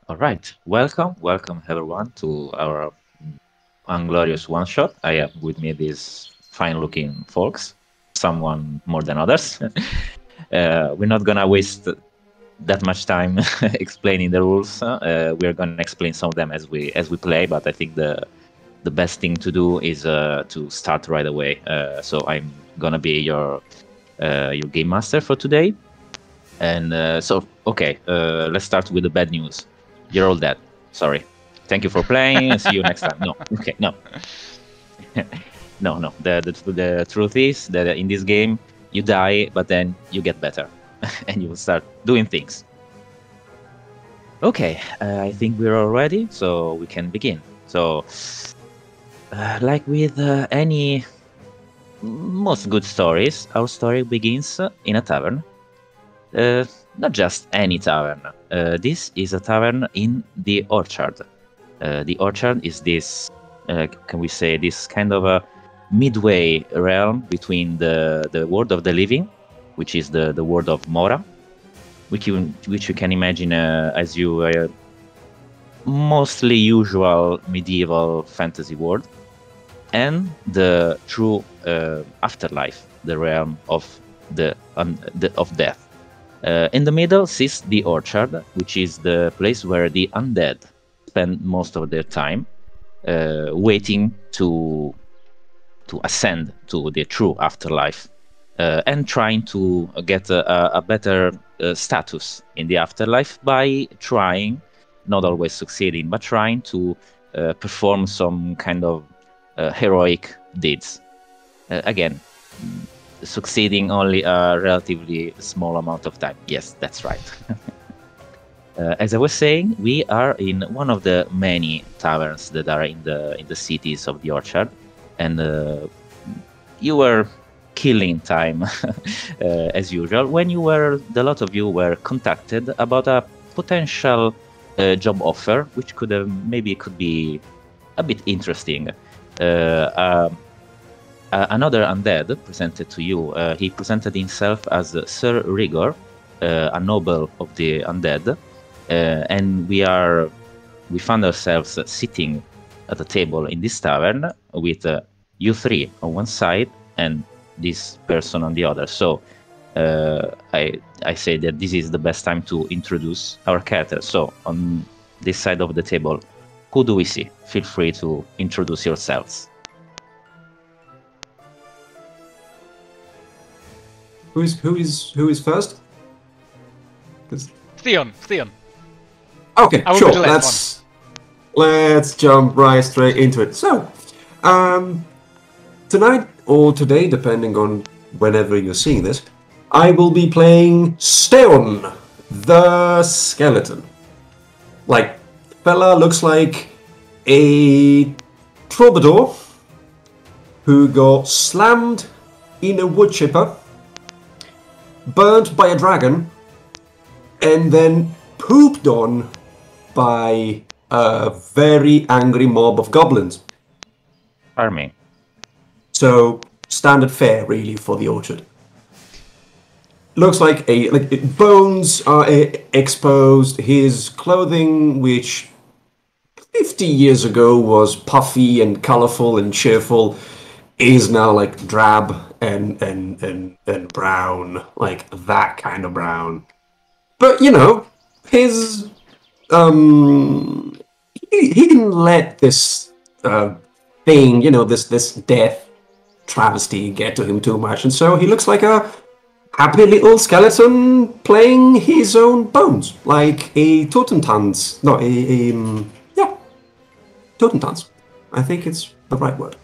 All right, welcome everyone to our Unglorious one shot. I have with me these fine-looking folks, someone more than others. We're not gonna waste that much time explaining the rules. We're gonna explain some of them as we play, but I think the best thing to do is to start right away. So I'm gonna be your game master for today. And okay, let's start with the bad news. You're all dead. Sorry. Thank you for playing. See you next time. No. Okay. No. No. The truth is that in this game you die, but then you get better, and you will start doing things. Okay. I think we're all ready, so we can begin. So, like with any most good stories, our story begins in a tavern. Not just any tavern. This is a tavern in the Orchard. The Orchard is this, can we say, this kind of a midway realm between the world of the living, which is the world of Mora, which you can imagine as you mostly usual medieval fantasy world, and the true afterlife, the realm of of death. In the middle sits the Orchard, which is the place where the undead spend most of their time, waiting to ascend to the true afterlife, and trying to get a better status in the afterlife by trying, not always succeeding, but trying to perform some kind of heroic deeds. Again, succeeding only a relatively small amount of time. Yes, that's right. As I was saying, we are in one of the many taverns that are in the cities of the Orchard, and you were killing time as usual when the lot of you were contacted about a potential job offer, which could be a bit interesting. Another undead presented to you. He presented himself as Sir Rigor, a noble of the undead, and we found ourselves sitting at a table in this tavern with you three on one side and this person on the other. So I say that this is the best time to introduce our characters. So on this side of the table, who do we see? Feel free to introduce yourselves. Who is first? 'Cause- Theon. Okay, I will sure. be the last Let's jump right straight into it. So, tonight or today, depending on whenever you're seeing this, I will be playing Steon, the skeleton. Like, fella looks like a troubadour who got slammed in a wood chipper, burnt by a dragon, and then pooped on by a very angry mob of goblins. Army. So standard fare, really, for the Orchard. Looks like bones are exposed. His clothing, which 50 years ago was puffy and colorful and cheerful, is now like drab and brown, like that kind of brown. But you know, his he didn't let this thing, you know, this death travesty get to him too much, and so he looks like a happy little skeleton playing his own bones, like a Totentanz. No, yeah, Totentanz. I think it's the right word.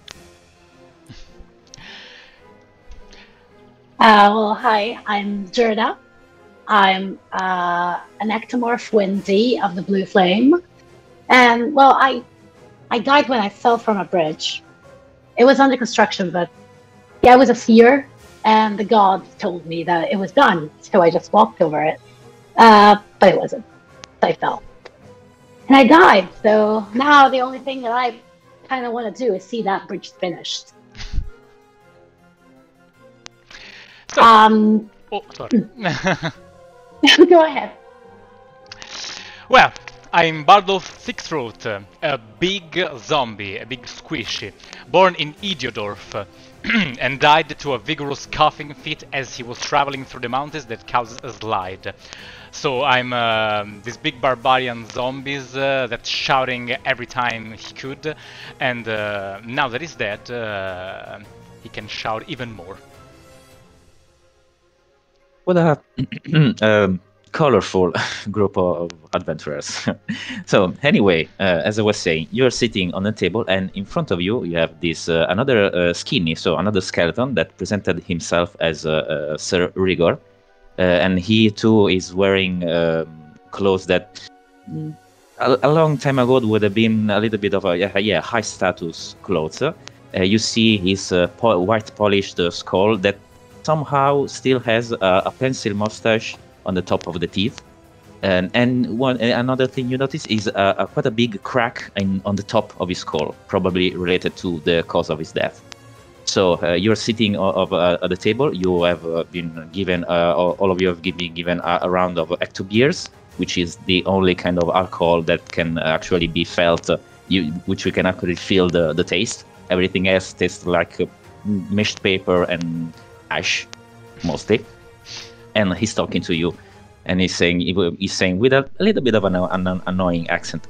Well, hi, I'm Jurda. I'm an ectomorph Windy of the Blue Flame. And, well, I died when I fell from a bridge. It was under construction, but yeah, it was a fear, and the god told me that it was done, so I just walked over it. But it wasn't. I fell. And I died, so now the only thing that I kind of want to do is see that bridge finished. So, oh, sorry. Go ahead. Well, I'm Bardolph Thickthroat, a big zombie, a big squishy, born in Idiodorf, and died to a vigorous coughing fit as he was traveling through the mountains that caused a slide. So I'm this big barbarian zombies that's shouting every time he could, and now that he's dead, he can shout even more. What a colorful group of adventurers. So anyway, as I was saying, you're sitting on a table, and in front of you, you have this another skinny, so another skeleton that presented himself as Sir Rigor, and he too is wearing clothes that a long time ago would have been a little bit of a high status clothes. You see his white polished skull that somehow still has a pencil mustache on the top of the teeth, and another thing you notice is quite a big crack on the top of his skull, probably related to the cause of his death. So you're sitting at the table. You have been given all of you have been given a round of Ecto beers, which is the only kind of alcohol that can actually be felt, which we can actually feel the taste. Everything else tastes like meshed paper and ash, mostly. And he's talking to you, and he's saying with a little bit of an annoying accent.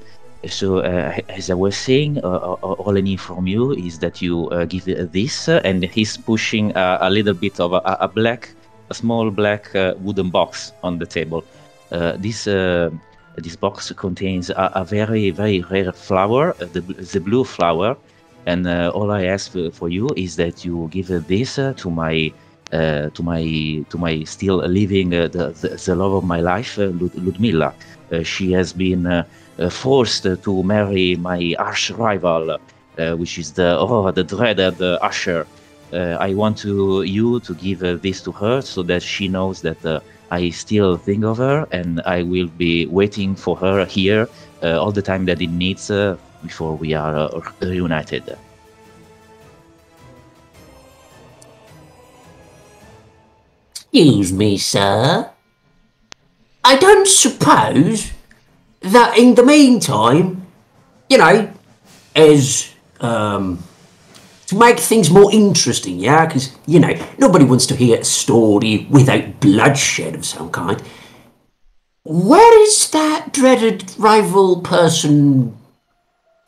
So as I was saying, all I need from you is that you give this, and he's pushing a little bit of a small black wooden box on the table. This box contains a very, very rare flower, the blue flower, and all I ask for you is that you give this to my still living the love of my life, Ludmilla. She has been forced to marry my arch rival, which is the dreaded Usher. I want you to give this to her so that she knows that I still think of her, and I will be waiting for her here all the time that it needs before we are reunited. Excuse me, sir. I don't suppose that in the meantime, as to make things more interesting, yeah? Because, nobody wants to hear a story without bloodshed of some kind. Where is that dreaded rival person,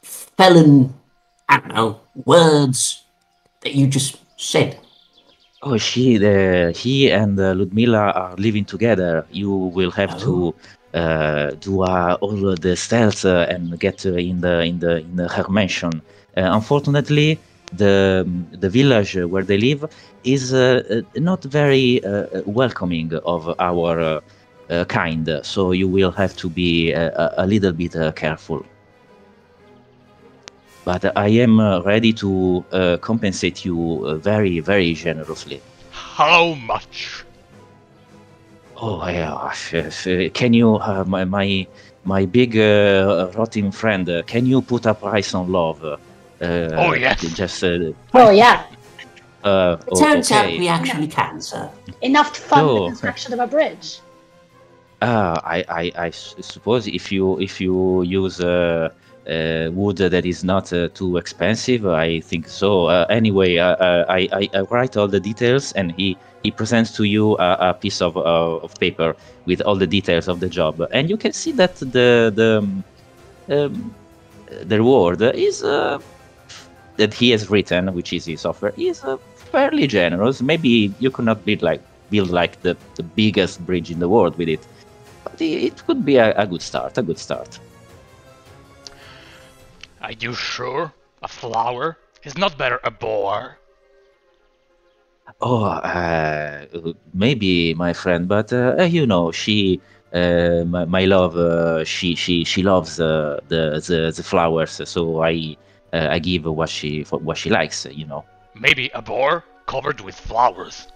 felon, I don't know, words that you just said? Oh, he and Ludmilla are living together. You will have to do all the stealth and get in her mansion. Unfortunately, the village where they live is not very welcoming of our kind. So you will have to be a little bit careful. But I am ready to compensate you very, very generously. How much? Oh yeah, can you, my big rotting friend? Can you put a price on love? Oh yes. Just. Oh yeah. It turns out okay. we actually can, sir. Enough to fund So- the construction of a bridge. I suppose if you use wood that is not too expensive, I think so. Anyway, I write all the details, and he presents to you a piece of paper with all the details of the job, and you can see that the reward is that he has written, which is his offer, is fairly generous. Maybe you could not build like the biggest bridge in the world with it, but it could be a good start. A good start. Are you sure? A flower is not better a boar? Oh, maybe, my friend, but she, my love, she loves the flowers, so I give what she likes, Maybe a boar covered with flowers.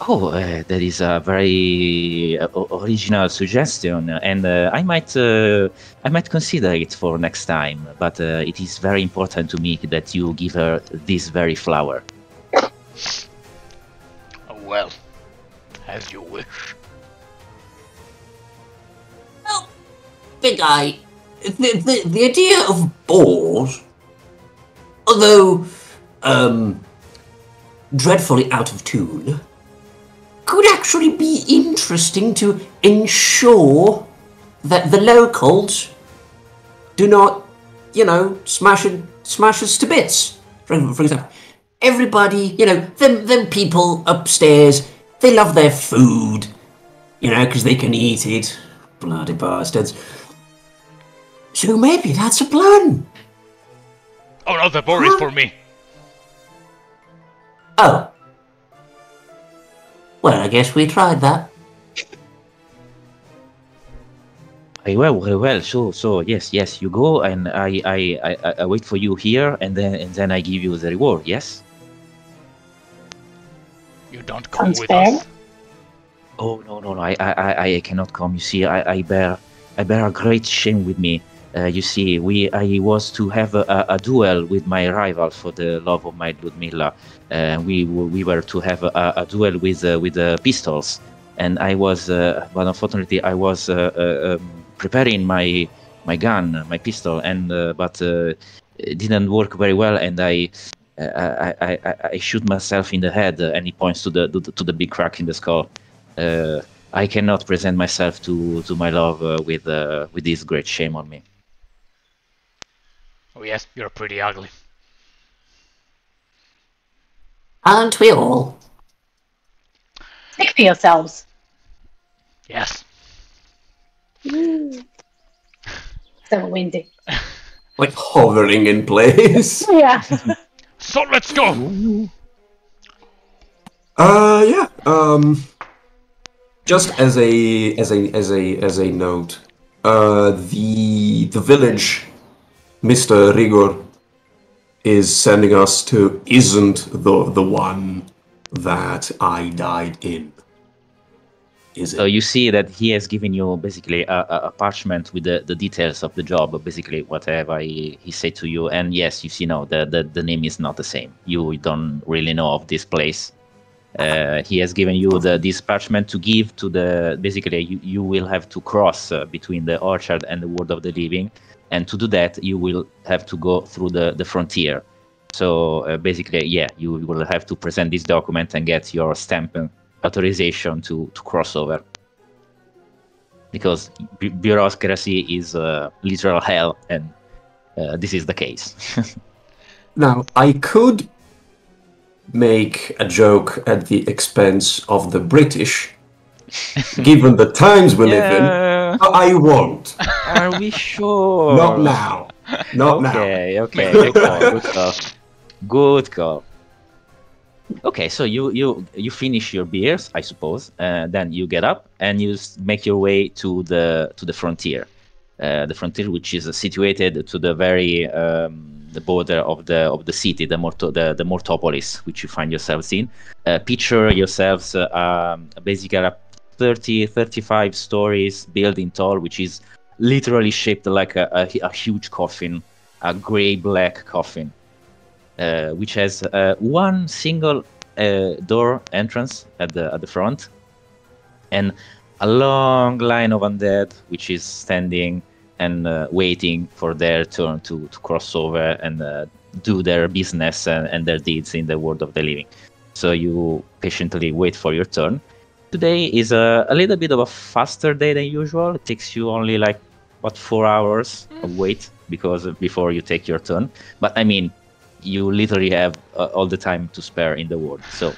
Oh, that is a very original suggestion, and I might consider it for next time. But it is very important to me that you give her this very flower. Well, as you wish. big eye. The idea of boars, although dreadfully out of tune, could actually be interesting to ensure that the locals do not, smash us to bits. For example, everybody, them people upstairs, they love their food, because they can eat it. Bloody bastards. So maybe that's a plan. Oh no, the boar is for me. Oh. Well, I guess we tried that. Very well, very well. So yes, you go, and I wait for you here, and then I give you the reward. Yes. You don't come with fair. us. Oh no, I cannot come. You see, I bear a great shame with me. You see, I was to have a duel with my rival for the love of my Ludmilla. We were to have a duel with pistols, and I was, but unfortunately, I was preparing my gun, my pistol, and but it didn't work very well, and I shoot myself in the head, and he points to the big crack in the skull. I cannot present myself to my love with this great shame on me. Oh yes, you're pretty ugly. Aren't we all? Speak for yourselves. Yes. So windy. Like hovering in place. Yeah. So let's go. Yeah. Just as a note, the village Mr. Rigor is sending us to isn't the one that I died in. Is it? So you see that he has given you basically a parchment with the details of the job, basically whatever he said to you. And yes, you see now the name is not the same. You don't really know of this place. He has given you this parchment to give to basically you will have to cross between the orchard and the world of the living. And to do that, you will have to go through the frontier. So basically, yeah, you will have to present this document and get your stamp and authorization to cross over. Because bureaucracy is literal hell, and this is the case. Now, I could make a joke at the expense of the British, given the times we live in. I won't. Are we sure? Not now. Not now. Okay. Good call. Okay, so you finish your beers, I suppose, then you get up and you make your way to the frontier, the frontier which is situated to the very the border of the city, the Mortopolis, which you find yourselves in. Picture yourselves basically a 35 stories building tall, which is literally shaped like a huge coffin, a gray-black coffin, which has one single door entrance at the front, and a long line of undead, which is standing and waiting for their turn to cross over and do their business and their deeds in the world of the living. So you patiently wait for your turn. Today is a little bit of a faster day than usual. It takes you only 4 hours of wait before you take your turn. But I mean, you literally have all the time to spare in the world. So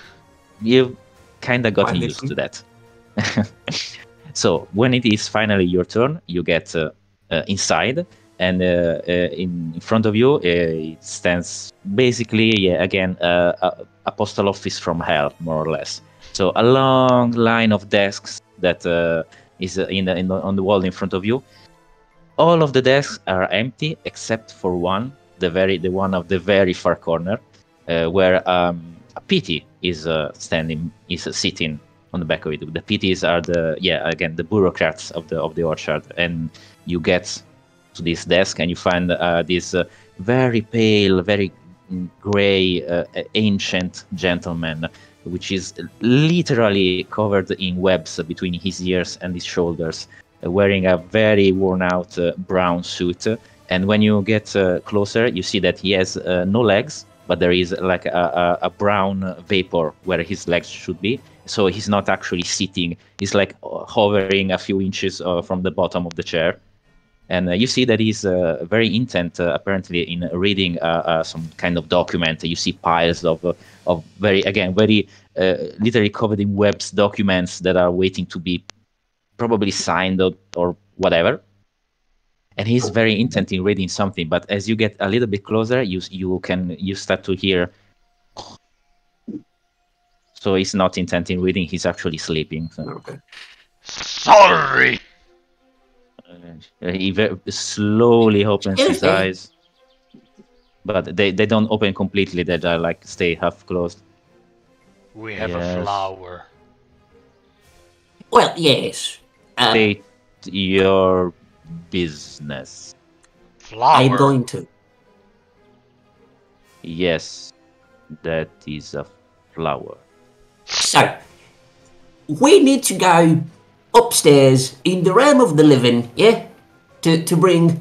you've kind of gotten used to that. So when it is finally your turn, you get inside, and in front of you it stands basically, again, a postal office from hell, more or less. So a long line of desks that is on the wall in front of you. All of the desks are empty except for one, the one of the very far corner, where a PT is sitting on the back of it. The PTs are the bureaucrats of the orchard, and you get to this desk and you find this very pale, very gray, ancient gentleman, which is literally covered in webs between his ears and his shoulders, wearing a very worn out brown suit. And when you get closer, you see that he has no legs, but there is like a brown vapor where his legs should be. So he's not actually sitting. He's like hovering a few inches from the bottom of the chair. And you see that he's very intent, apparently, in reading some kind of document. You see piles of very literally covered in webs documents that are waiting to be probably signed or whatever. And he's very intent in reading something. But as you get a little bit closer, you start to hear. So he's not intent in reading. He's actually sleeping. So. Okay. Sorry. He very slowly opens his eyes, but they don't open completely. They like stay half closed. We have a flower. Well, yes. State your business. Flower. I'm going to. Yes, that is a flower. So, we need to go upstairs in the realm of the living, yeah? To bring,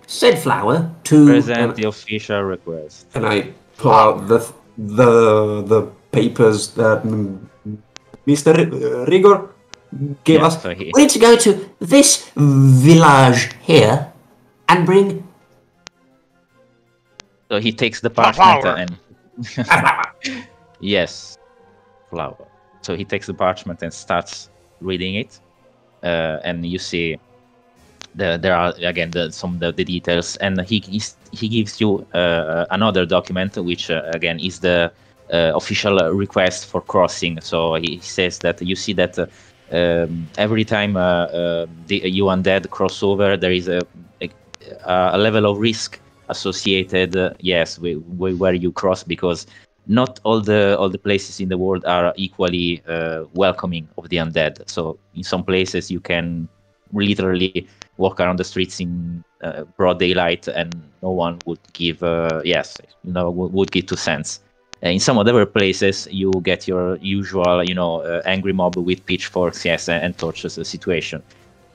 said flower to... Present the official request. And I pull out the papers that Mr. Rigor gave us. So We need to go to this village here and bring... So he takes the parchment Flower. and... Yes, flower. So he takes the parchment and starts reading it. And you see there are again some of the details, and he gives you another document, which again is the official request for crossing. So he says that you see that every time you undead cross over, there is a level of risk associated, with where you cross, because not all the places in the world are equally welcoming of the undead. So in some places you can literally walk around the streets in broad daylight and no one would give would give 2 cents. In some other places you get your usual angry mob with pitchforks and torches situation.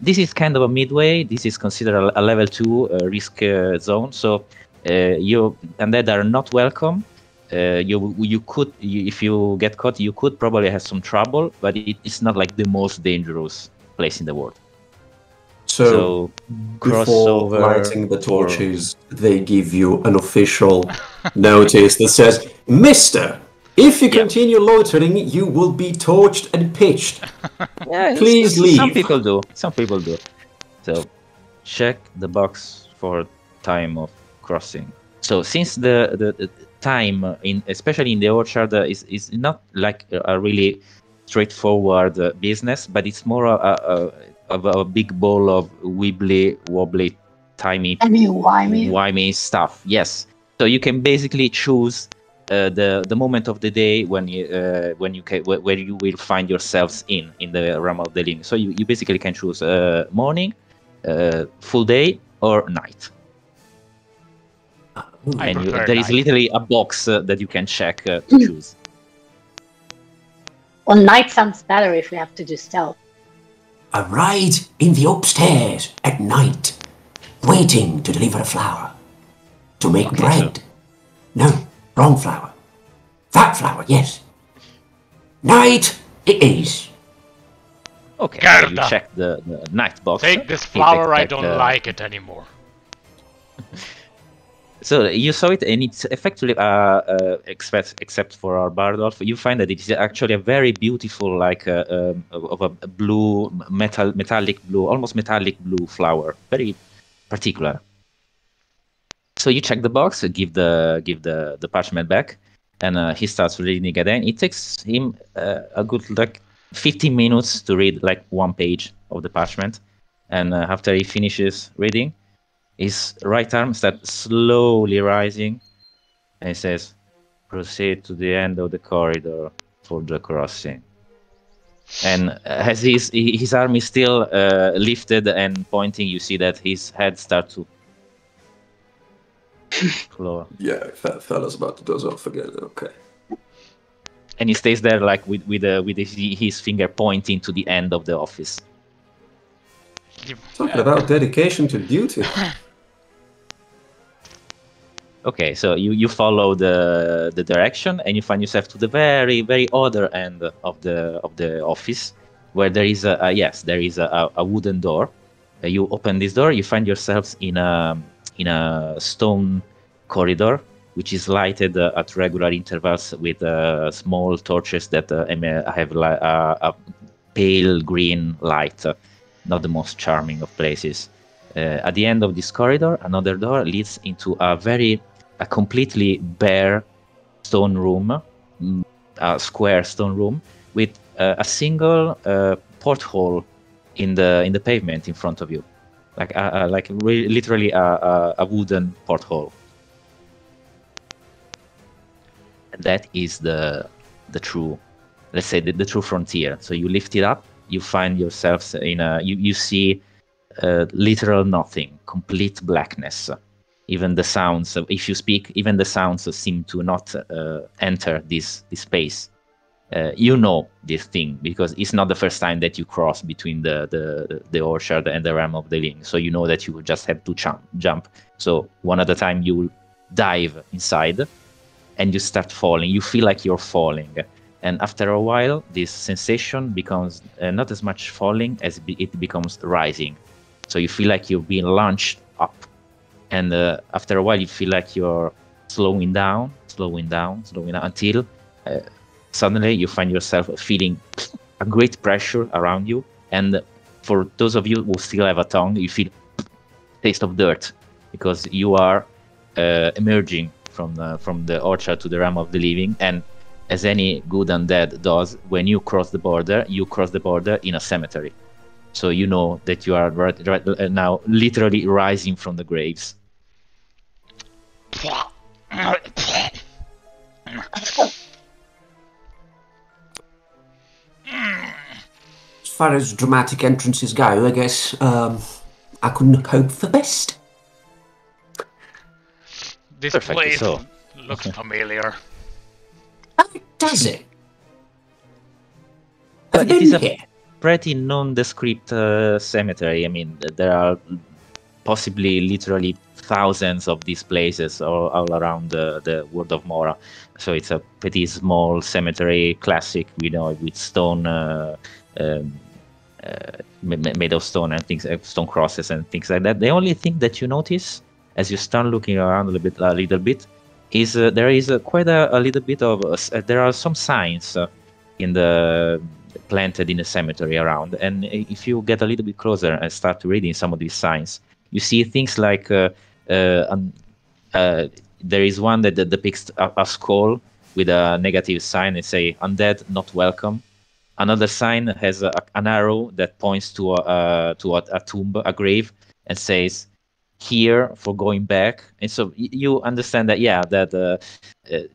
This is kind of a midway. This is considered a level 2 risk zone. So you undead are not welcome. You could, if you get caught, you could probably have some trouble, but it's not like the most dangerous place in the world. So before lighting the torches, they give you an official notice that says, "Mister, if you continue loitering, you will be torched and pitched. Please leave." Some people do. So check the box for time of crossing. So since the time especially in the orchard is not like a really straightforward business, but it's more of a big bowl of wibbly wobbly timey stuff. Yes, so you can basically choose the moment of the day where you will find yourselves in the realm of the living. So you basically can choose morning, full day, or night. And there is literally a box that you can check to choose. Well, night sounds better if we have to do stealth. A ride in the upstairs at night, waiting to deliver a flower. To make bread. No, wrong flower. That flower, yes. Night it is. Okay, so you check the night box. Take this flower, I don't like it anymore. So you saw it, and it's effectively, except for our Bardolph, you find that it is actually a very beautiful, like of a blue, metallic blue, almost metallic blue flower, very particular. So you check the box, give the parchment back, and he starts reading again. It takes him a good 15 minutes to read like 1 page of the parchment, and after he finishes reading, his right arm starts slowly rising, and he says, "Proceed to the end of the corridor for the crossing." And as his arm is still lifted and pointing, you see that his head starts to floor. Yeah, fat fella's about to doze off again. Okay. And he stays there like with his finger pointing to the end of the office. Talking about dedication to duty. Okay, so you follow the direction, and you find yourself to the very other end of the office, where there is a wooden door. You open this door, you find yourselves in a stone corridor, which is lighted at regular intervals with small torches that have a pale green light. Not the most charming of places. At the end of this corridor, another door leads into a completely bare stone room, a square stone room with a single porthole in the pavement in front of you, literally a wooden porthole. And that is the true, let's say, the true frontier. So you lift it up, you find yourselves in you see literal nothing, complete blackness. Even the sounds, if you speak, even the sounds seem to not enter this space. You know this thing because it's not the first time that you cross between the orchard and the realm of the living. So you know that you just have to jump. So one at a time you dive inside and you start falling. You feel like you're falling. And after a while, this sensation becomes not as much falling as it becomes rising. So you feel like you're being launched up. And after a while, you feel like you're slowing down until suddenly you find yourself feeling a great pressure around you. And for those of you who still have a tongue, you feel taste of dirt because you are emerging from the orchard to the realm of the living. And as any good undead does, when you cross the border in a cemetery. So you know that you are right now literally rising from the graves. As far as dramatic entrances go, I guess I couldn't hope for best. This Perfect, place so. looks familiar. Oh, does it? But Have it you is been a here? pretty nondescript cemetery. I mean, there are possibly literally thousands of these places all around the world of Mora. So it's a pretty small cemetery, classic, with stone, made of stone and things, stone crosses and things like that. The only thing that you notice as you start looking around a little bit, is there is quite a little bit of there are some signs planted in the cemetery around, and if you get a little bit closer and start reading some of these signs, you see things like there is one that depicts a skull with a negative sign and say "Undead not welcome." Another sign has an arrow that points to a tomb, a grave, and says "Here for going back." And so you understand that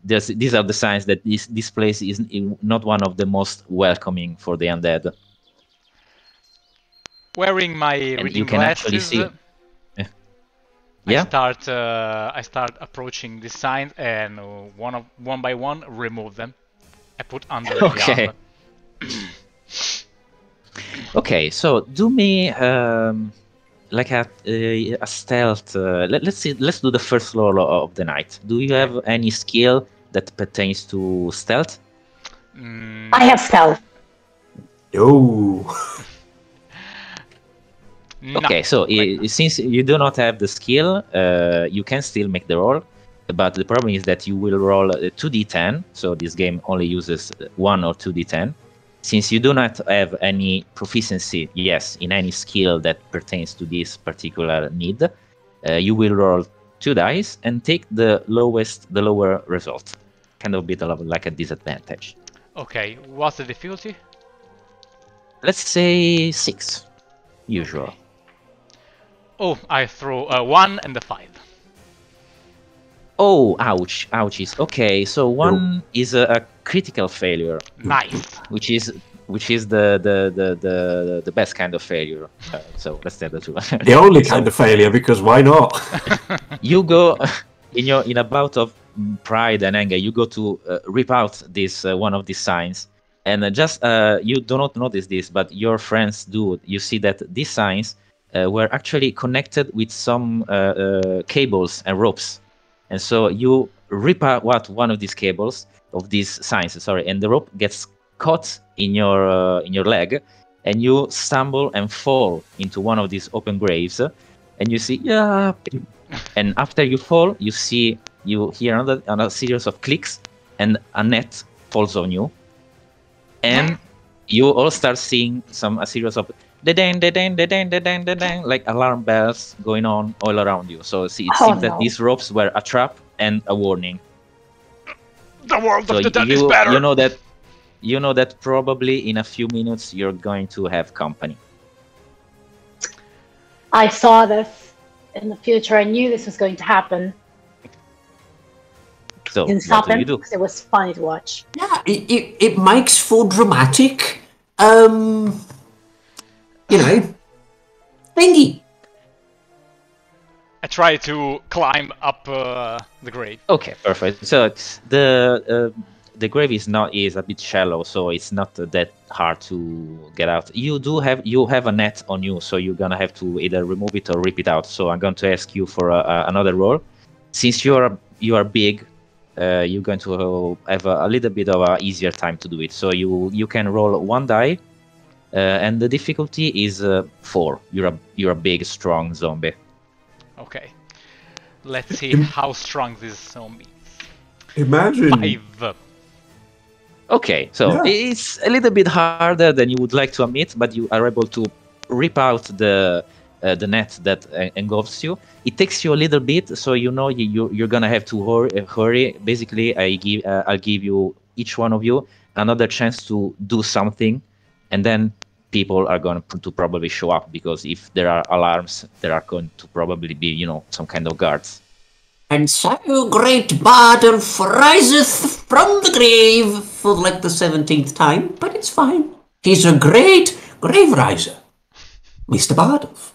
these are the signs that this place is not one of the most welcoming for the undead. Wearing my And reading you can actually glasses, see. Yeah. I start approaching the signs and one by one remove them. I put under the Okay. armor. Okay, so do me like a stealth. Let's do the first roll of the night. Do you have any skill that pertains to stealth? I have stealth. Yo. No. Okay, so since you do not have the skill, you can still make the roll, but the problem is that you will roll 2d10, so this game only uses 1 or 2d10. Since you do not have any proficiency, in any skill that pertains to this particular need, you will roll 2 dice and take the lower result, kind of a bit like a disadvantage. Okay, what's the difficulty? Let's say 6, usual. Okay. Oh, I throw a 1 and a 5. Oh, ouch, ouchies. Okay, so 1 is a critical failure. Nice. Which is the best kind of failure. So let's tell the truth. The only kind of failure, because why not? You go in a bout of pride and anger. You go to rip out this one of these signs, and just you do not notice this, but your friends do. You see that these signs were actually connected with some cables and ropes. And so you rip out one of these cables, of these signs, sorry, and the rope gets caught in your leg, and you stumble and fall into one of these open graves, and you see, yeah. And after you fall, you hear another series of clicks, and a net falls on you, and you all start seeing a series of da-dang, da-dang, da-dang, da-dang, da-dang, like alarm bells going on all around you. So it seems that these ropes were a trap and a warning. The world So of the dead is better. You know that probably in a few minutes you're going to have company. I saw this in the future. I knew this was going to happen. So Didn't stop what do him you do? because it was funny to watch. Yeah, it makes for dramatic, thingy. I try to climb up the grave. Okay, perfect. So the grave is a bit shallow, so it's not that hard to get out. You have a net on you, so you're gonna have to either remove it or rip it out. So I'm going to ask you for another roll. Since you are big, you're going to have a little bit of a easier time to do it. So you can roll one die, and the difficulty is 4. You're a big, strong zombie. Okay. Let's see how strong this zombie is. Imagine. 5. Okay, so it's a little bit harder than you would like to admit, but you are able to rip out the net that engulfs you. It takes you a little bit, so you know you're gonna have to hurry. Basically, I'll give you, each one of you, another chance to do something, and then people are going to probably show up, because if there are alarms, there are going to probably be, some kind of guards. And so great Bardolph riseth from the grave for like the 17th time, but it's fine. He's a great grave riser, Mr. Bardolph.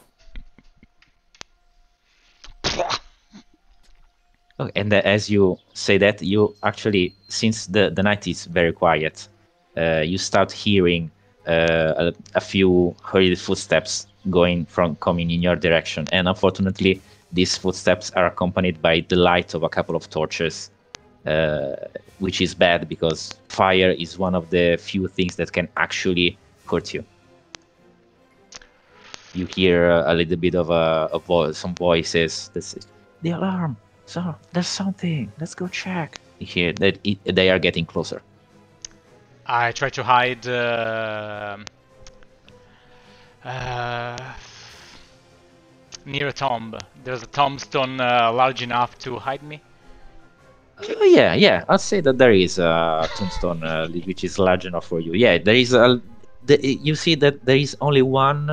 Okay, and as you say that, you actually, since the night is very quiet, you start hearing a few hurried footsteps coming in your direction, and unfortunately these footsteps are accompanied by the light of a couple of torches, which is bad because fire is one of the few things that can actually hurt you. You hear a little bit of some voices that say, "The alarm! So there's something. Let's go check." You hear that they are getting closer. I try to hide near a tomb. There's a tombstone large enough to hide me. Oh, yeah. I'll say that there is a tombstone which is large enough for you. Yeah, there is you see that there is only one,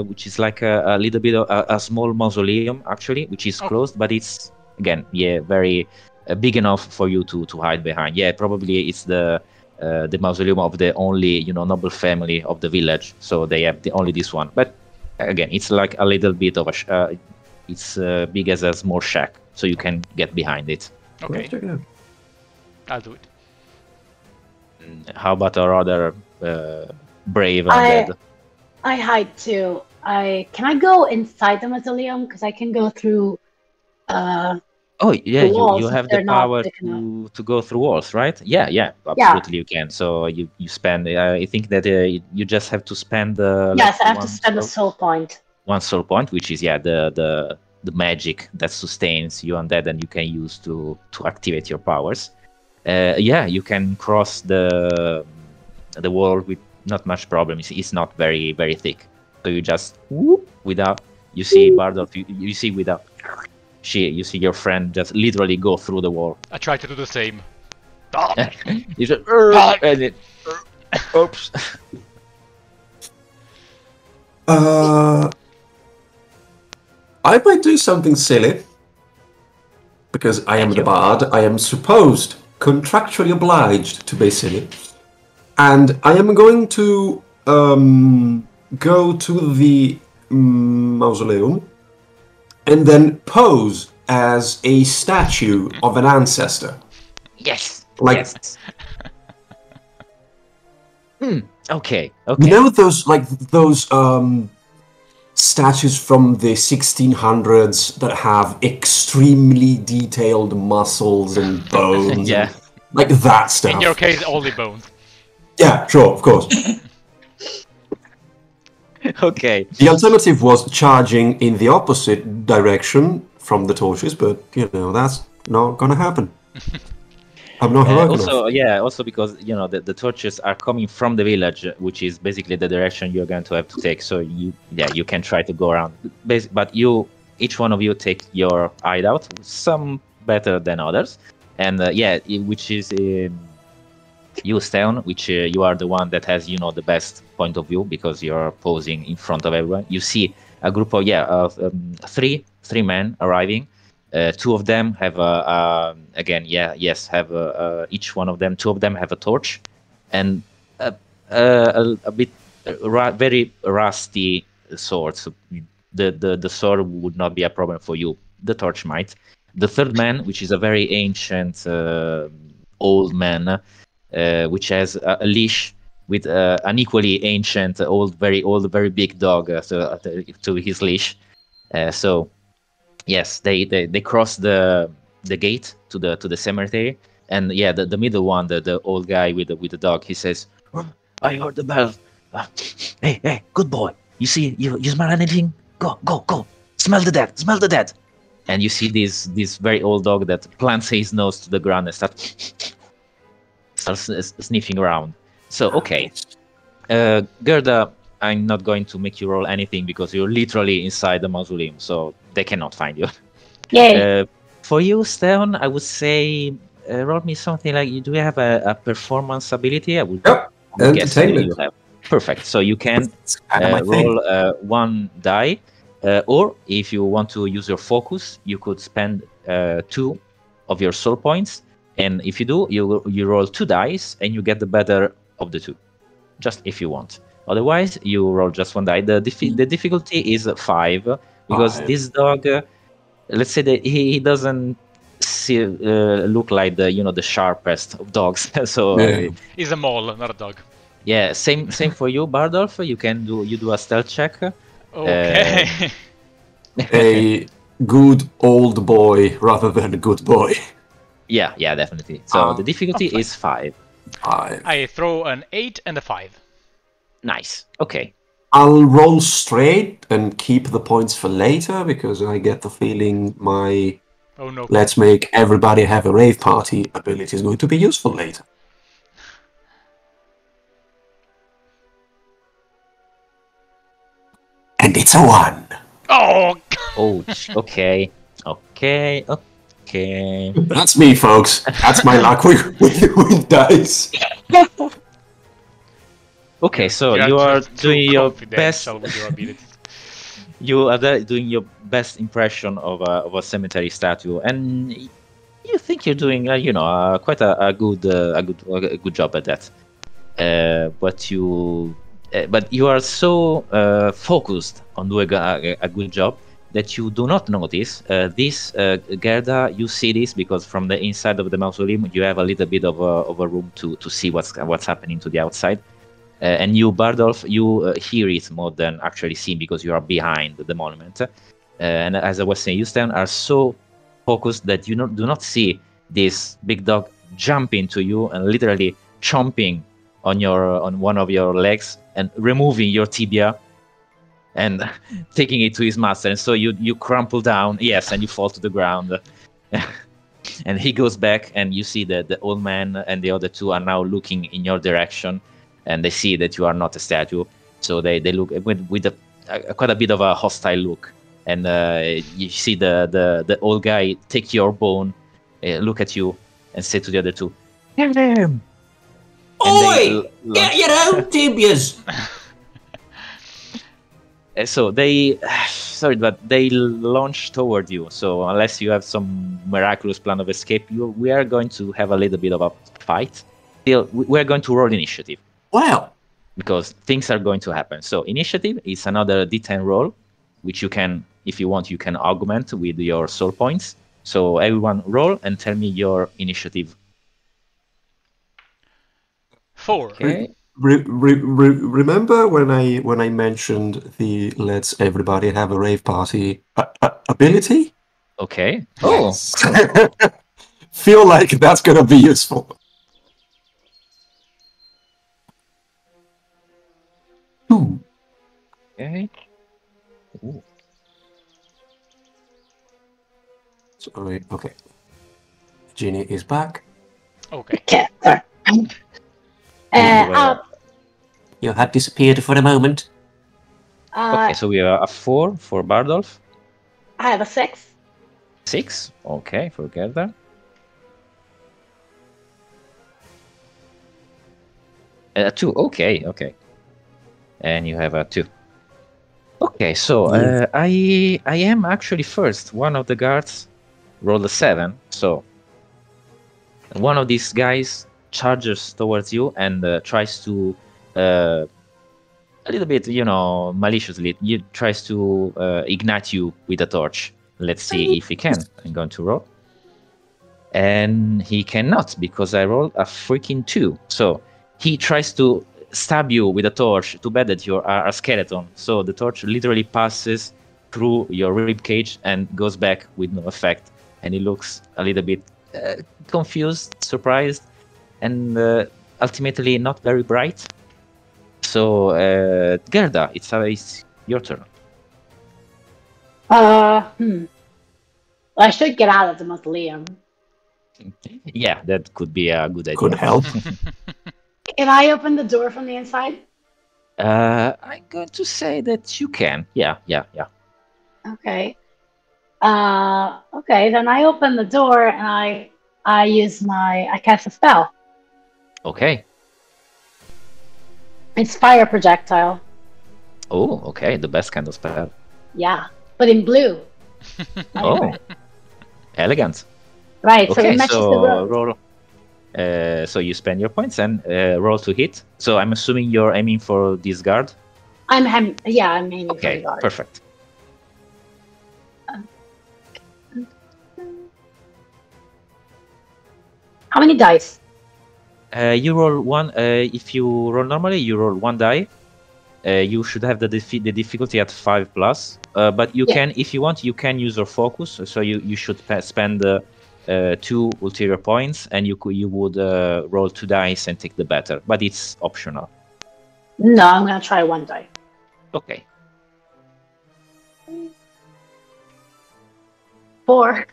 which is like a little bit of a small mausoleum actually, which is closed, but it's again, very big enough for you to hide behind. Yeah, probably it's the mausoleum of the only noble family of the village, so they have only this one. But again, it's like a little bit of it's big as a small shack, so you can get behind it. Okay, I'll do it. How about our other brave undead? I hide too. Can I go inside the mausoleum? Because I can go through. Oh yeah, walls you if have they're the not power big to go through walls, right? Yeah, absolutely you can. So you spend. I think that you just have to spend. Yes, I have to spend a soul point. One soul point, which is the magic that sustains you undead, and you can use to activate your powers. You can cross the wall with not much problem. It's not very very thick, so you just without. You see Bardolph. You see without. You see your friend just literally go through the wall. I try to do the same. You just and it. Oops. I might do something silly because I am the bard. I am supposed, contractually obliged to be silly, and I am going to go to the mausoleum and then pose as a statue of an ancestor. Yes. Yes. Okay. You know those statues from the 1600s that have extremely detailed muscles and bones. Yeah. And, like that stuff. In your case, only bones. Yeah, sure, of course. Okay. The alternative was charging in the opposite direction from the torches, but, you know, that's not gonna happen. I'm not heroic enough. Also because, you know, the torches are coming from the village, which is basically the direction you're going to have to take. So you can try to go around. But each one of you take your hideout, some better than others. And which is you, Steon, which you are the one that has, you know, the best point of view because you're posing in front of everyone. You see a group of three men arriving. Two of them have each one of them. Two of them have a torch, and a bit very rusty sword. So the sword would not be a problem for you. The torch might. The third man, which is a very ancient old man, which has a leash with an equally ancient very big dog to his leash. So yes, they cross the gate to the cemetery, and the middle one, the old guy with the dog, he says, "Oh, I heard the bell. Hey, good boy. You see, you smell anything? Go. Smell the dead. And you see this very old dog that plants his nose to the ground and starts sniffing around. So okay, Gerda, I'm not going to make you roll anything because you're literally inside the mausoleum, so they cannot find you. Yay. For you, Steon, I would say roll me something like, do you have a performance ability? I would Yep, guess you entertainment. have. Perfect. So you can It's kind of my thing. roll one die, or if you want to use your focus, you could spend 2 of your soul points, and if you do, you roll 2 dice and you get the better of the 2, just if you want. Otherwise, you roll just 1 die. The difficulty is 5 because 5. this dog, let's say that he doesn't look like the sharpest of dogs. So Yeah. He's a mole, not a dog. yeah, same for you, Bardolph. You do a stealth check. Okay. A good old boy rather than a good boy. Yeah, definitely. So the difficulty is 5. 5. I throw an 8 and a 5. Nice. Okay. I'll roll straight and keep the points for later because I get the feeling my Oh no. let's make everybody have a rave party ability is going to be useful later. And it's a 1. Oh! Ouch. Okay. That's me, folks. That's my luck with dice. Okay, so You're you are just too doing your best. confidential with your abilities. You are doing your best impression of a cemetery statue, and you think you're doing, quite a good job at that. But you are so focused on doing a good job that you do not notice this, Gerda. You see this because from the inside of the mausoleum you have a little bit of a room to see what's happening to the outside. And you, Bardolph, you hear it more than actually see because you are behind the monument. And as I was saying, you, Stan, are so focused that you do not see this big dog jumping to you and literally chomping on one of your legs and removing your tibia and taking it to his master. And so you crumple down, yes, and you fall to the ground. And he goes back, and you see that the old man and the other 2 are now looking in your direction. And they see that you are not a statue, so they look with quite a bit of a hostile look. And you see the old guy take your bone, look at you, and say to the other 2, "Kill them!" Oi! Get your own tibias! So they, sorry, but they launch toward you. So unless you have some miraculous plan of escape, we are going to have a little bit of a fight. Still, we are going to roll initiative. Wow. Because things are going to happen. So initiative is another D10 roll, which you can, if you want, you can augment with your soul points. So everyone roll and tell me your initiative. 4. Okay. Remember when I mentioned the let's everybody have a rave party ability? Okay. Oh, Yes. Feel like that's gonna be useful. Ooh. okay. Ooh. Sorry. Okay. Genie is back. Okay. Okay. There. You had disappeared for a moment. Okay, so we are a 4 for Bardolph. I have a 6. 6. Okay, for Gerda. A 2. Okay, okay. And you have a 2. Okay, so I am actually first. One of the guards rolled a 7. So one of these guys charges towards you and tries to a little bit, maliciously, tries to ignite you with a torch. Let's see if he can. I'm going to roll. And he cannot because I rolled a freaking 2. So he tries to stab you with a torch. Too bad that you're a skeleton. So the torch literally passes through your rib cage and goes back with no effect. And he looks a little bit confused, surprised, and ultimately not very bright. So, Gerda, it's your turn. I should get out of the mausoleum. Yeah, that could be a good idea. Could help. Can I open the door from the inside? I'm going to say that you can. Yeah. Okay. Okay, then I open the door and I cast a spell. Okay. It's fire projectile. Oh, okay. The best kind of spell. Yeah, but in blue. Oh, elegant. Right, so Okay, it matches the so road. roll. So you spend your points and roll to hit. So I'm assuming you're aiming for this guard. I'm aiming for the Okay, guard. perfect. How many dice? You roll one. If you roll normally, you roll one die. You should have the difficulty at 5+. But you can, if you want, you can use your focus. So you should spend 2 ulterior points, and you would roll 2 dice and take the better. But it's optional. No, I'm gonna try one die. Okay. 4.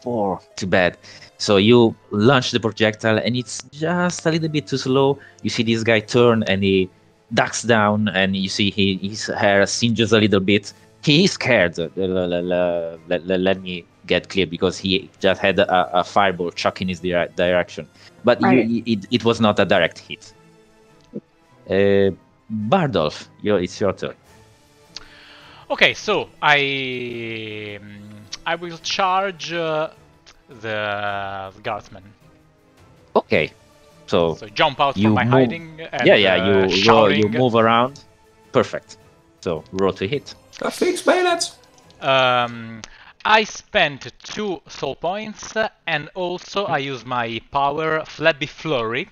4. Too bad. So you launch the projectile, and it's just a little bit too slow. You see this guy turn, and he ducks down, and you see his hair singes a little bit. He is scared. Let me get clear, because he just had a fireball chuck in his direction. But Right. it was not a direct hit. Bardolph, it's your turn. Okay, so I will charge the guardsman. Okay, so jump out you from my move- hiding and you shouting. you move around. Perfect. So roll to hit. Got 6 bayonets. I spent 2 soul points and also I use my power Flabby Flurry.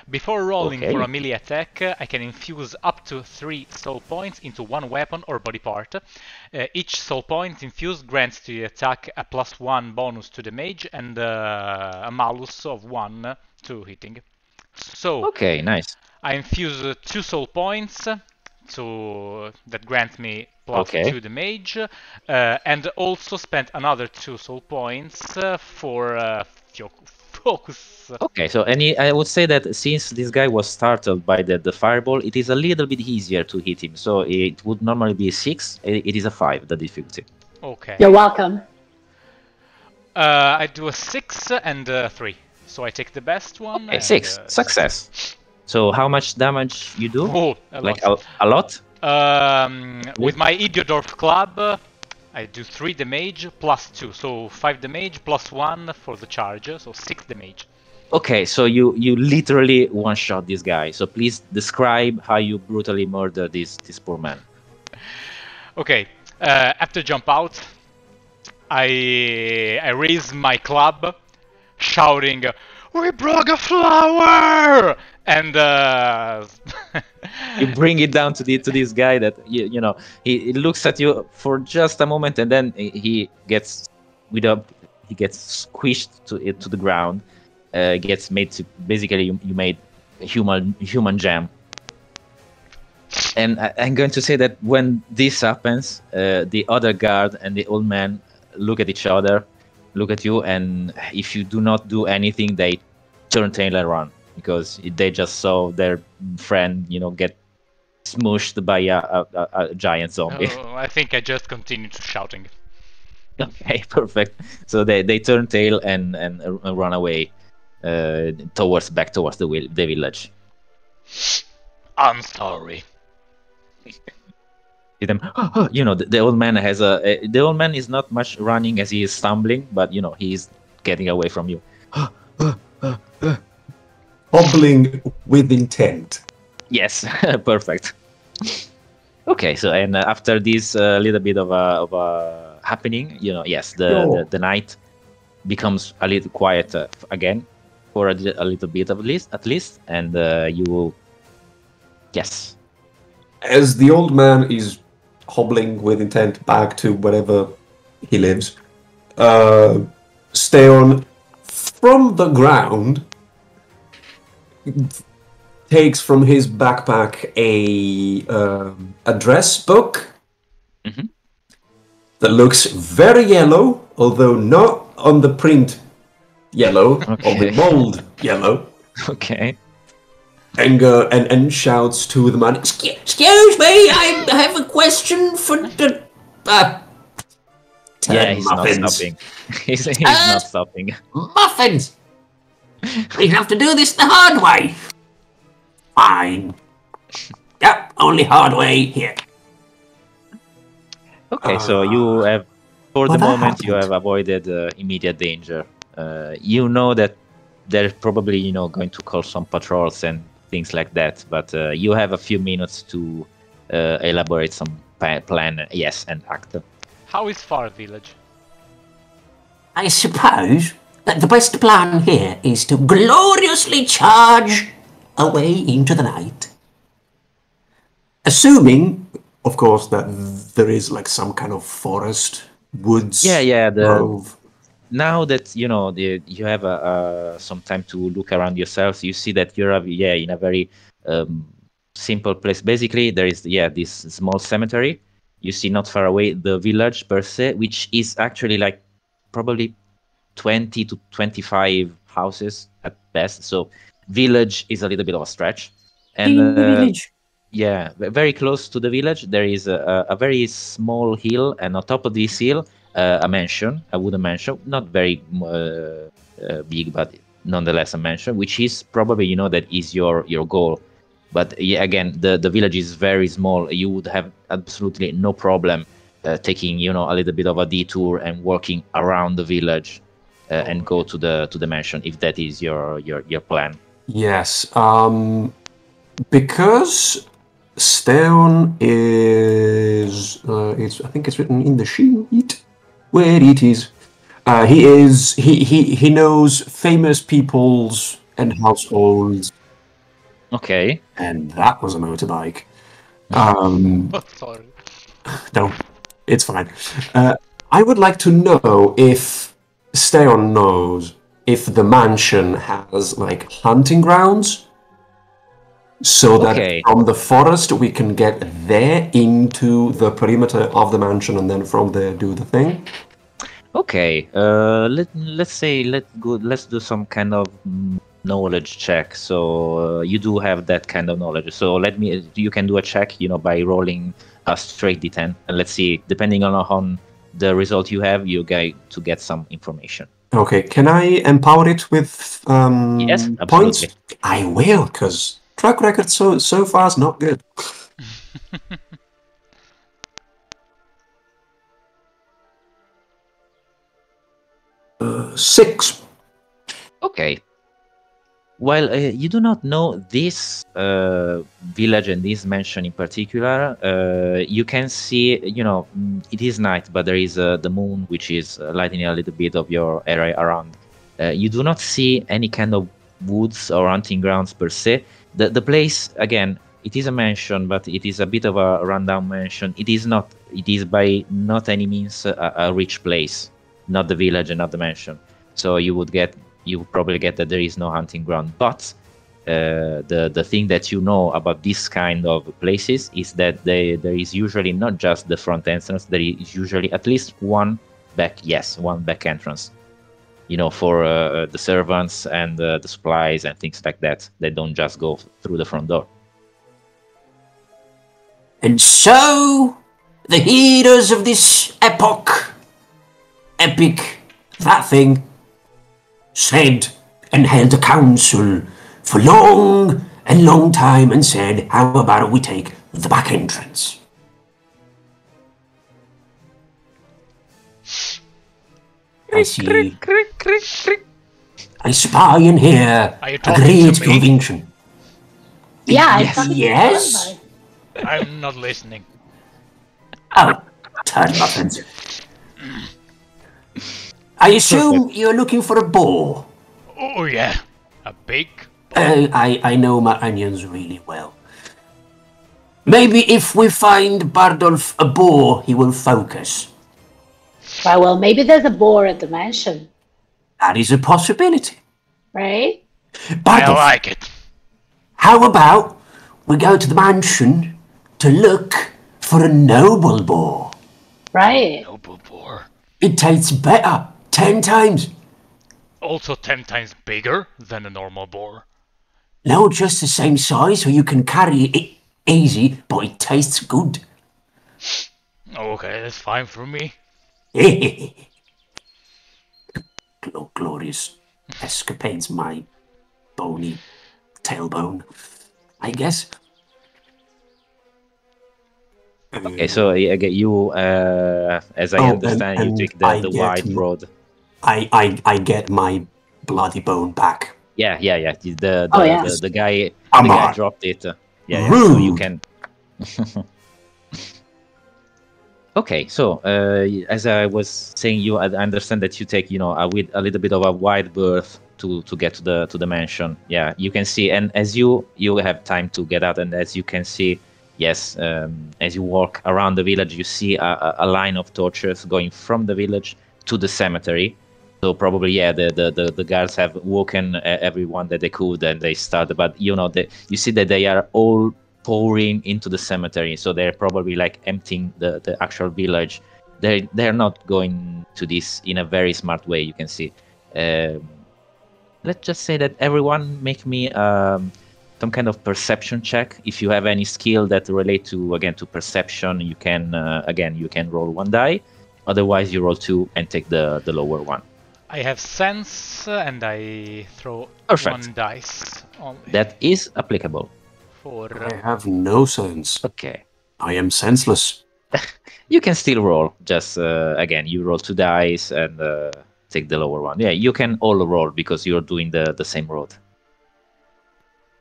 Before rolling Okay. for a melee attack, I can infuse up to 3 soul points into one weapon or body part. Each soul point infused grants to the attack a +1 bonus to the mage and a malus of 1 to hitting. So Okay, nice. I infuse 2 soul points that grants me +2 Okay. to the mage, and also spent another 2 soul points for focus. Okay, so I would say that since this guy was startled by the fireball, it is a little bit easier to hit him. So it would normally be a 6. It is a 5, the difficulty. Okay. You're welcome. I do a 6 and 3. So I take the best one. Okay, and, 6. Success. So how much damage you do? Oh, a Like lot. a lot? With my Idiodorf club, I do 3 damage +2. So 5 damage +1 for the charge. So 6 damage. Okay, so you literally one-shot this guy. So please describe how you brutally murder this poor man. Okay, after jump out, I raise my club, shouting, "We broke a flower!" And You bring it down to this guy that you know he looks at you for just a moment, and then he gets squished to the ground. Gets made to basically you made human jam. And I'm going to say that when this happens, the other guard and the old man look at each other, look at you, and if you do not do anything, they turn tail and run because they just saw their friend, get smushed by a giant zombie. oh, I think I just continued shouting. Okay, perfect. So they turn tail and run away back towards the village. I'm sorry. See them, the old man has the old man is not much running as he is stumbling, but he's getting away from you. Hobbling with intent. Yes, perfect. Okay, so and after this little bit of a happening, yes, the night becomes a little quieter again for a little bit at least, and you, yes. As the old man is hobbling with intent back to wherever he lives, Steon, from the ground, takes from his backpack a address book that looks very yellow, although not on the print yellow, on the mold yellow. Okay. And shouts to the man, Excuse me, I have a question for the... Yeah, he's muffins. not stopping. He's not stopping. Muffins! We have to do this the hard way. Fine. Yep, only hard way here. Okay, so you have, for the moment, happened? you have avoided immediate danger. You know that they're probably, going to call some patrols and things like that, but you have a few minutes to elaborate some plan, yes, and act. How is Far Village? I suppose that the best plan here is to gloriously charge away into the night. assuming, of course, that there is like some kind of forest, woods, grove. Now that you have some time to look around yourselves, you see that you're in a very simple place. Basically, there is this small cemetery. You see not far away the village per se, which is actually like probably 20 to 25 houses at best. So village is a little bit of a stretch. And village. Yeah, very close to the village, there is a very small hill, and on top of this hill, a mansion, a wooden mansion, not very big, but nonetheless a mansion, which is probably, that is your goal. But again, the village is very small. You would have absolutely no problem taking, a little bit of a detour and walking around the village and go to the mansion, if that is your plan. Yes, because Stone is, I think it's written in the sheet where it is. He knows famous peoples and households. Okay. And that was a motorbike. Sorry. No, it's fine. I would like to know if Steon knows if the mansion has like hunting grounds, so that from the forest we can get there into the perimeter of the mansion, and then from there do the thing. Okay. Let's do some kind of knowledge check. So you do have that kind of knowledge. So you can do a check, by rolling a straight D10, and let's see, depending on the result you have, you get some information. Okay, can I empower it with yes, points? absolutely. I will, because track record so far is not good. 6. Okay. While you do not know this village and this mansion in particular, you can see, it is night, but there is the moon, which is lighting a little bit of your area around. You do not see any kind of woods or hunting grounds per se. The place, again, it is a mansion, but it is a bit of a rundown mansion. It is not. It is by not any means a rich place, not the village and not the mansion. So you would probably get that there is no hunting ground. But the thing that you know about this kind of places is that there is usually not just the front entrance. There is usually at least one back entrance. For the servants and the supplies and things like that. They don't just go through the front door. And so, the heroes of this epic, that thing, said and held a council for long time and said, how about we take the back entrance? I see. I spy and hear Are you a talking great to me? convention. Yeah, Yes. I'm not listening. Oh, turn muffins. I assume you're looking for a boar. Oh yeah, a big. I know my onions really well. Maybe if we find Bardolph a boar, he will focus. Well, maybe there's a boar at the mansion, That is a possibility. right? I Bardolph, like it. how about we go to the mansion to look for a noble boar? Right. Noble boar. It tastes better 10 times. Also 10 times bigger than a normal boar. No, just the same size, so you can carry it easy, but it tastes good. Okay, that's fine for me. Glorious escapades, my bony tailbone, I guess. Okay, so again, you, as I understand, you take the wide road. I get my bloody bone back. Yeah. Yes. The guy on. dropped it. So you Rude. can. Okay, so as I was saying, I understand that you take a little bit of a wide berth to get to the mansion. Yeah, you can see, and as you have time to get out, and as you can see, yes, as you walk around the village, you see a line of torches going from the village to the cemetery. So probably, yeah, the guards have woken everyone that they could, and they started. But you see that they are all pouring into the cemetery, so they're probably like emptying the actual village. They're not going to this in a very smart way. You can see. Let's just say that everyone make me some kind of perception check. If you have any skill that relate to perception, you can roll one die. Otherwise, you roll two and take the lower one. I have sense and I throw Perfect. one dice only. That is applicable. I have no sense. Okay. I am senseless. You can still roll. Just you roll two dice and take the lower one. Yeah, you can all roll because you're doing the same road.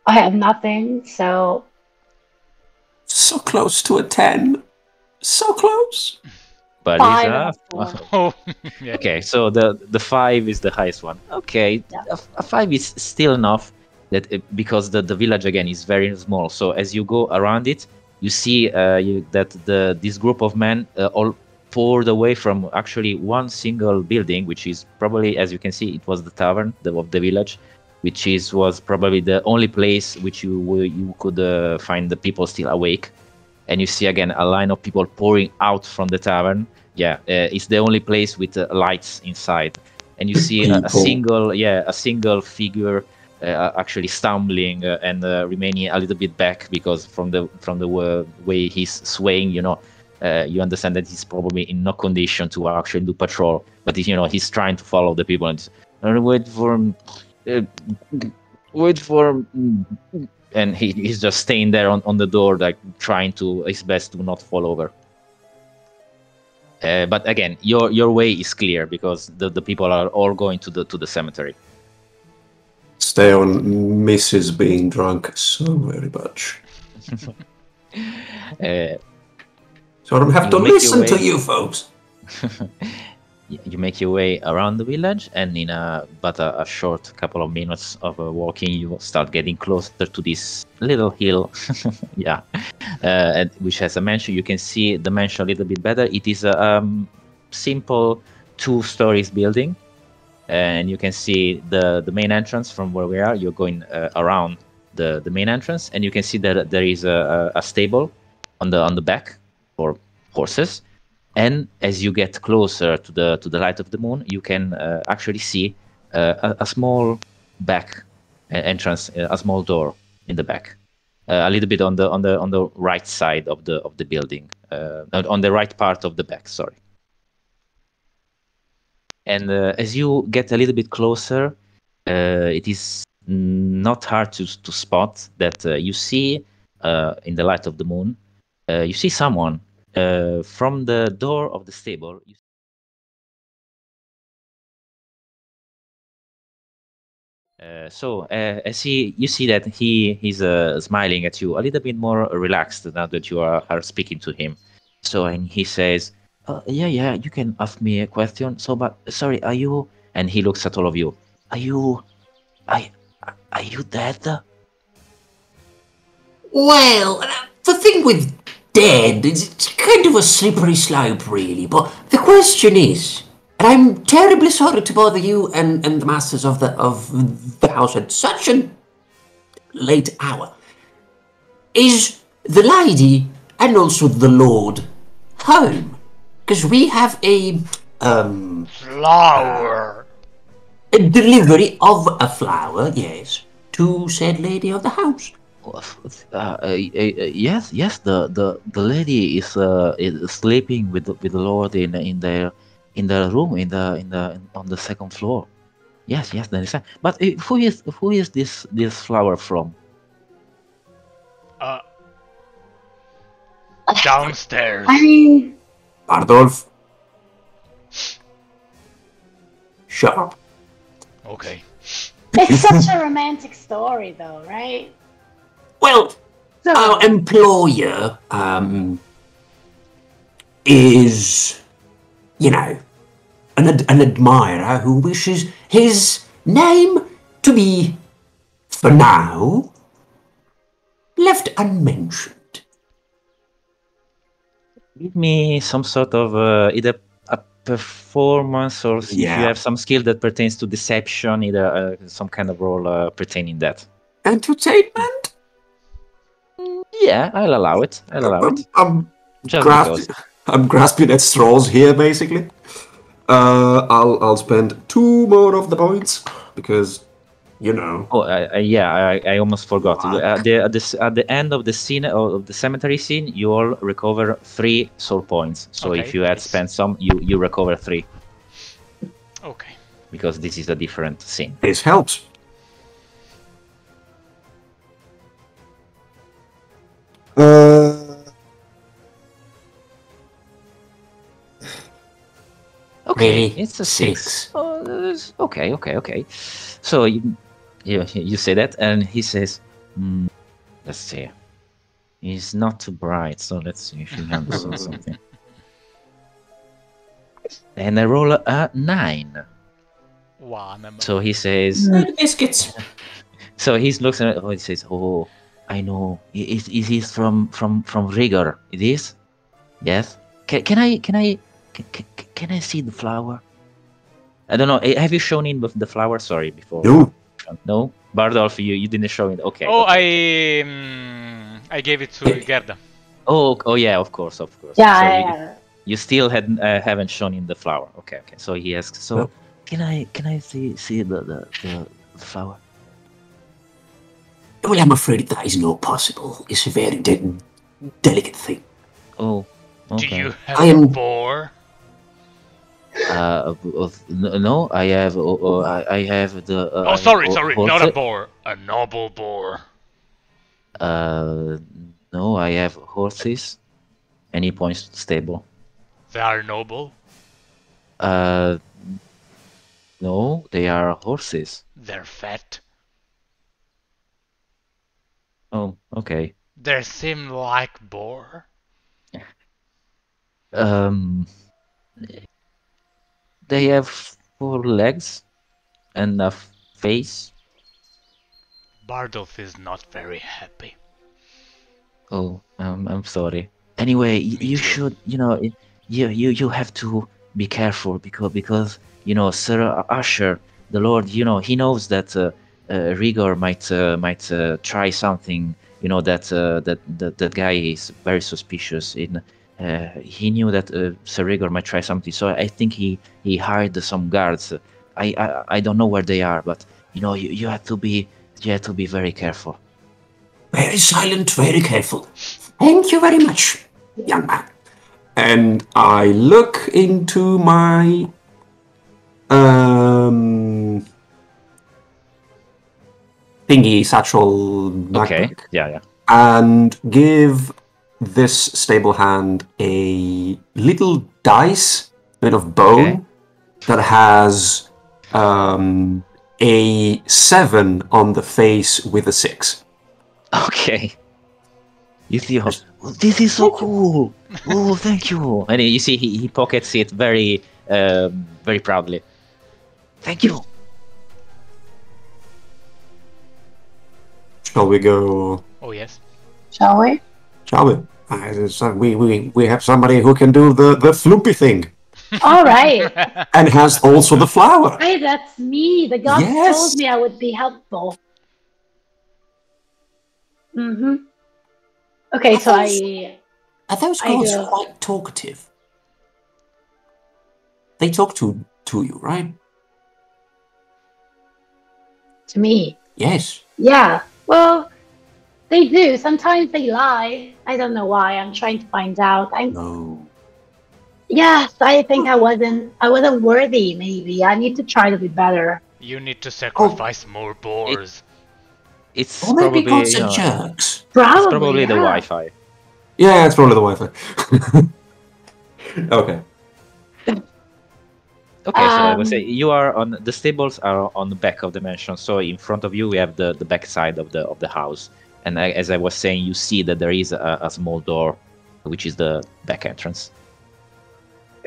I have nothing, so So close to a 10. So close. But five it's and a four. Oh, yeah. okay. So the 5 is the highest one. Okay, Yeah. a 5 is still enough that because the village again is very small. So as you go around it, you see that this group of men all poured away from actually one single building, which is probably, as you can see, it was the tavern of the village, which was probably the only place which you could find the people still awake. And you see again a line of people pouring out from the tavern. Yeah, it's the only place with lights inside. And you see a single figure actually stumbling and remaining a little bit back because from the way he's swaying, you understand that he's probably in no condition to actually do patrol. But he's trying to follow the people and wait for him. Wait for him. And he's just staying there on the door, like trying his best to not fall over. But again, your way is clear because the people are all going to the cemetery. Steon misses being drunk so very much. So I don't have to You make your listen to way. you folks. you make your way around the village, and in but a short couple of minutes of walking, you start getting closer to this little hill. Yeah, and which has a mansion. You can see the mansion a little bit better. It is a simple 2 stories building, and you can see the main entrance from where we are. You're going around the main entrance, and you can see that there is a stable on the back for horses. And as you get closer to the light of the moon, you can actually see a small back entrance, a small door in the back, a little bit on the right side of the building, on the right part of the back. Sorry. And as you get a little bit closer, it is not hard to spot that you see in the light of the moon, you see someone from the door of the stable. As you see that he's smiling at you a little bit more relaxed now that you are speaking to him. So, and he says, yeah, you can ask me a question. So, but sorry, are you? And he looks at all of you. Are you dead? Well, the thing with dead is it's kind of a slippery slope, really. But the question is, and I'm terribly sorry to bother you and the masters of the house at such a late hour. Is the lady and also the lord home? Because we have a Flower. a delivery of a flower, yes, to said lady of the house. Yes. The lady is sleeping with the lord in their room on the second floor. Yes, that is fine. But who is this flower from? Downstairs. I mean, Bardolph. Shut up. Okay. it's such a romantic story, though, right? Well, So, our employer is, you know, an admirer who wishes his name to be, for now, left unmentioned. Give me some sort of either a performance or if you Yeah. have some skill that pertains to deception, either some kind of role pertaining that. Entertainment? Yeah, I'll allow it. I'm Just grasping, because. I'm grasping at straws here, basically. I'll spend 2 more of the points because, you know. Oh, yeah, I almost forgot. Fuck. At the end of the scene of the cemetery scene, you all recover 3 soul points. So Okay, if you had nice. spent some, you recover 3 Okay. because this is a different scene. This helps. Okay, Really? it's a 6. 6. Oh, okay. So you say that, and he says, "Let's see. He's not too bright, so let's see if he understands something." And I roll a 9. One. So he says. Biscuits. So he looks at it. Oh, he says, "Oh, I know. It is from Rigor. It is. Yes. Can I see the flower? I don't know. Have you shown in the flower? Sorry, before. No. No. Bardolph, you didn't show it. Okay. Oh, okay. I gave it to Gerda. Oh yeah. Of course. yeah, So yeah. you still haven't shown in the flower. Okay. So he asks. So No. can I see the flower? Well, I'm afraid that is not possible. It's a very delicate thing. Oh. Okay. Do you have I am- a boar? No, I have. I have the. Oh, sorry, not a horse. boar. A noble boar. No, I have horses. And he points to the stable. They are noble. No, they are horses. They're fat. Oh, okay. They seem like boar. They have 4 legs and a face. Bardolph is not very happy. Oh, I'm sorry. Anyway, Me you too. should, you have to be careful because Sir Usher, the Lord, he knows that Rigor might try something. That guy is very suspicious. He knew that Sir Rigor might try something, so I think he hired some guards. I don't know where they are, but you have to be very careful. Very silent, very careful. Thank you very much, young man. And I look into my thingy satchel Okay. backpack Yeah. and give this stable hand a little dice made of bone Okay. that has a 7 on the face with a 6. Okay. You see, this is so cool. Oh, thank you. And you see, he pockets it very proudly. Thank you. Shall we go? Oh yes. Shall we? Shall we? We have somebody who can do the floopy thing All right. and has also the flower. Hey, that's me. The gods Yes. told me I would be helpful. Mm-hmm. Okay, so Are those I gods go- quite talkative? They talk to you, right? to me. Yes. Yeah. Well, they do. Sometimes they lie. I don't know why. I'm trying to find out. No. Yes, I think I wasn't worthy, maybe. I need to try to be better. You need to sacrifice more boars. It's Or maybe probably gods are jerks. Probably, it's probably the yeah. Wi-Fi. Yeah, it's probably the Wi-Fi. Okay. Okay, so I would say Um, you are on the stables are on the back of the mansion. So in front of you we have the back side of the house, and as I was saying, you see that there is a small door, which is the back entrance.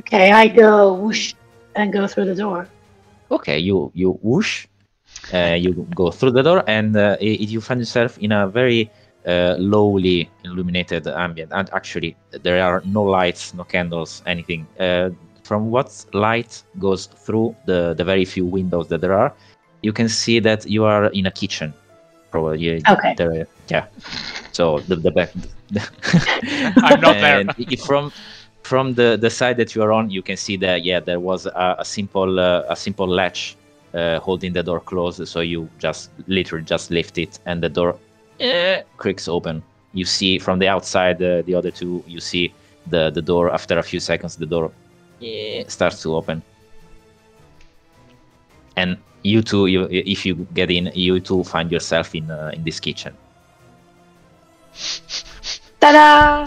Okay, I go whoosh and go through the door. Okay, you whoosh, you go through the door, and you find yourself in a very lowly illuminated ambient. And actually, there are no lights, no candles, anything. From what light goes through the very few windows that there are, you can see that you are in a kitchen. Probably. Okay. Yeah. So the back. I'm not there. And from the side that you are on, you can see that there was a simple latch holding the door closed. So you literally just lift it, and the door creaks open. You see from the outside the other two. You see the door. After a few seconds, the door starts to open, and you two, if you get in, you two find yourself in this kitchen. Ta-da!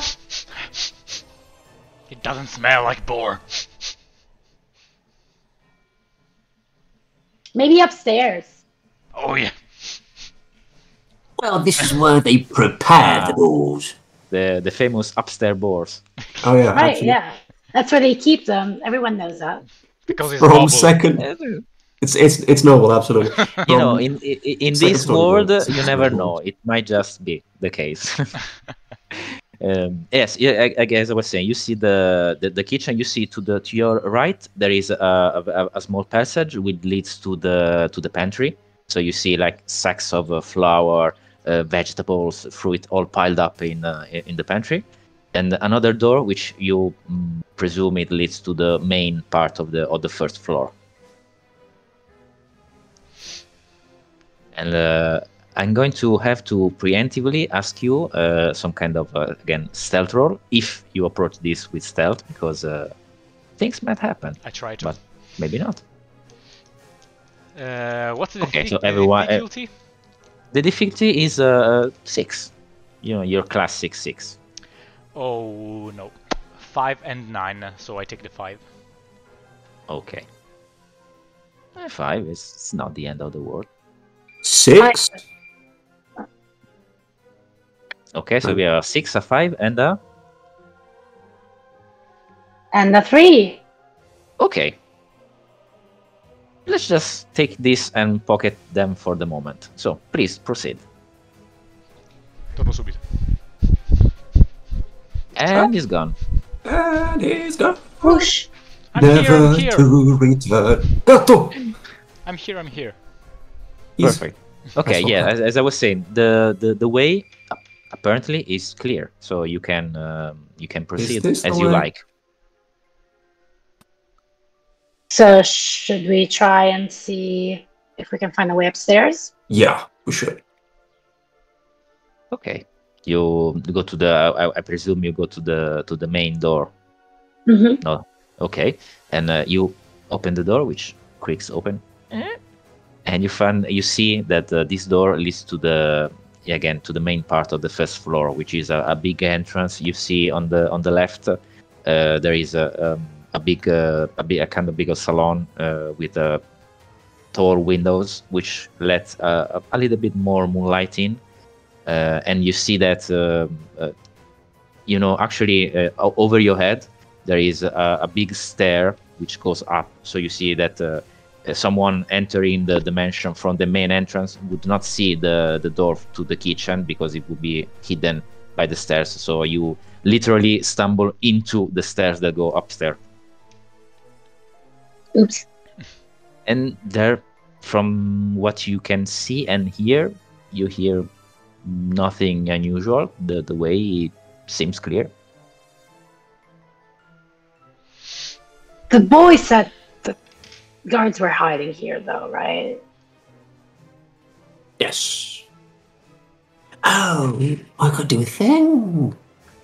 It doesn't smell like boar. Maybe upstairs. Oh yeah. Well, this is where they prepare the doors. The famous upstairs boars. Oh yeah. Right, actually, yeah. That's where they keep them. Everyone knows that. Because it's From noble. second, it's noble, absolutely. You know, From in second this story world, boards, you never boards. know. It might just be the case. Yes, yeah. I guess I was saying. You see the kitchen. You see to your right there is a small passage which leads to the pantry. So you see like sacks of flour, vegetables, fruit, all piled up in the pantry, and another door which you presume it leads to the main part of the first floor. And I'm going to have to preemptively ask you some kind of again stealth roll if you approach this with stealth, because things might happen, I try to. but maybe not. What's the Okay, so everyone- difficulty? The difficulty is 6. You know, your classic 6. Oh no. 5 and 9, so I take the 5. Okay. 5 is it's not the end of the world. 6. Okay, so we have a 6, a 5, and a... And the 3. Okay. let's just take this and pocket them for the moment. So please proceed. Torno subito. And he's gone. And he's gone. Whoosh. I'm Never here. to return. Gato! I'm here. He's- Perfect. Okay, That's yeah. not As I was saying, the way apparently is clear, so you can proceed this the as you way? like. So should we try and see if we can find a way upstairs? Yeah, we should. Okay. You go to the. I presume you go to the main door. Mm-hmm. No. Okay. And you open the door, which creaks open, and you see that this door leads to the main part of the first floor, which is a big entrance. You see on the left, there is a kind of bigger salon with tall windows, which let a little bit more moonlight in. And you see that actually over your head there is a big stair which goes up. So you see that someone entering the mansion from the main entrance would not see the door to the kitchen because it would be hidden by the stairs. So you literally stumble into the stairs that go upstairs. Oops. And there, from what you can see and hear, you hear nothing unusual. The way seems clear. The boy said the guards were hiding here, though, right? Yes. Oh, I could do a thing.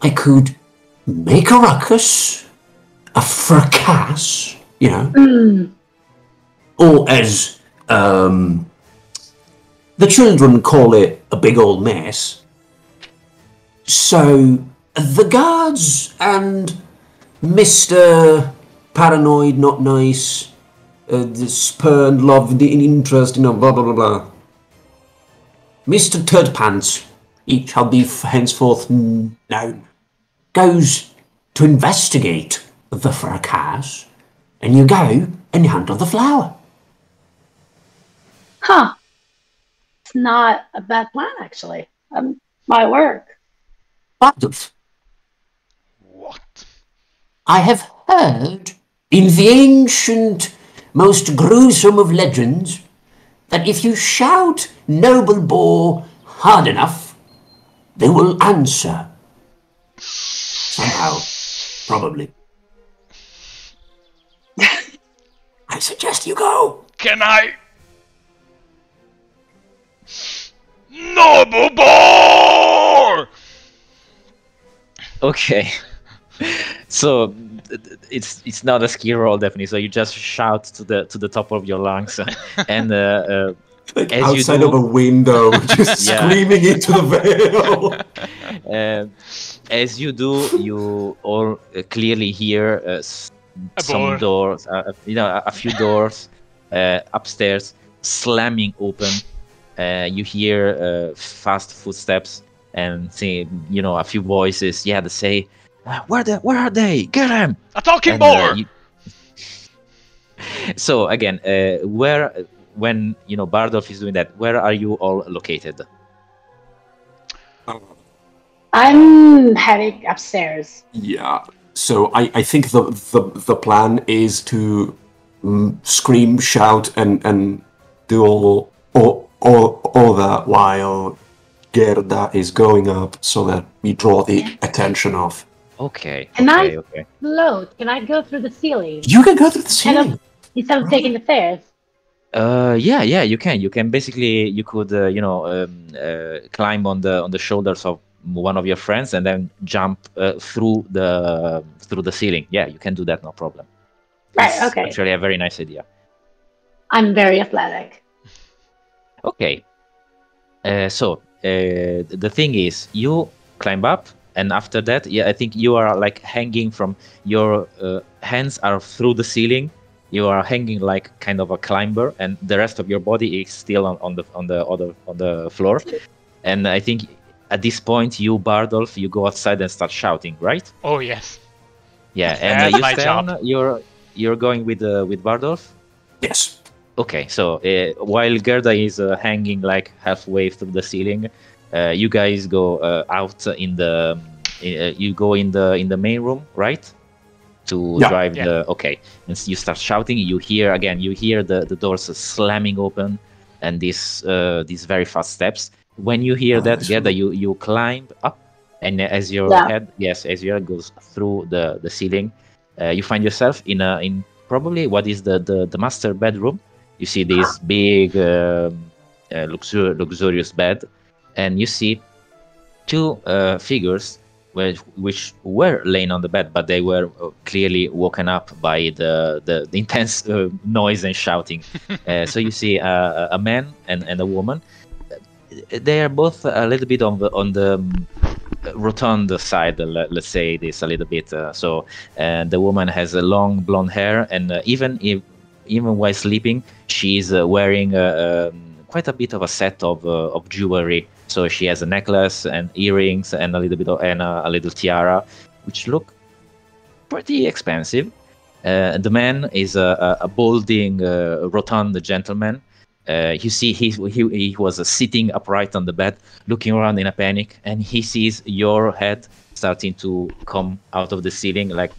I could make a ruckus, a fracas, or as the children call it, a big old mess. So the guards and Mr. Paranoid, not nice, the spurned love, the interest, blah blah blah blah. Mr. Turd Pants, each shall be henceforth known, goes to investigate the fracas, and you go and you handle the flower. Huh. It's not a bad plan, actually. Might work. But What? I have heard in the ancient, most gruesome of legends that if you shout noble boar hard enough, they will answer. Somehow, probably. I suggest you go. Can I? Noble boar! Okay. So it's not a skill roll, definitely. So you just shout to the top of your lungs, and Like as you outside do- of a window, just Yeah. screaming into the veil. as you do, you all clearly hear some boar. doors, a few doors upstairs slamming open. You hear fast footsteps and see, a few voices. Yeah, they say, "Where are they? Get them!" A talking And, boar! So again, when Bardolph is doing that, where are you all located? I'm heading upstairs. Yeah. So I think the plan is to scream, shout, and do all that while Gerda is going up, so that we draw the attention of. Okay. Can I- Okay. Float. Can I go through the ceiling You can go through the Instead ceiling. of, instead of taking the stairs? Yeah, you can. You can basically, you could, climb on the shoulders of one of your friends and then jump through the ceiling. Yeah, you can do that, no problem. Right, It's okay. actually a very nice idea. I'm very athletic. Okay. So the thing is, you climb up, and after that, yeah, I think you are like hanging from your hands are through the ceiling. You are hanging like kind of a climber, and the rest of your body is still on the floor. And I think at this point, you Bardolph, you go outside and start shouting, right? Oh yes. Yeah, That's and my Steon, job. you're going with Bardolph. Yes. Okay, so while Gerda is hanging like halfway through the ceiling, you guys go out in the you go in the main room, right? To Yeah. drive Yeah. the okay, and you start shouting. You hear the doors slamming open, and these very fast steps. When you hear that, Nice. Gerda, you climb up, and as your Yeah. head goes through the ceiling, you find yourself in probably what is the master bedroom. You see this big luxurious bed, and you see two figures which were laying on the bed, but they were clearly woken up by the intense noise and shouting. So you see a man and a woman. They are both a little bit on the rotund side. Let's say this a little bit. So the woman has a long blonde hair, and even while sleeping, she's wearing quite a bit of a set of jewelry. So she has a necklace and earrings and a little bit and a little tiara, which look pretty expensive. The man is a balding, rotund gentleman. You see, he was sitting upright on the bed, looking around in a panic, and he sees your head starting to come out of the ceiling, like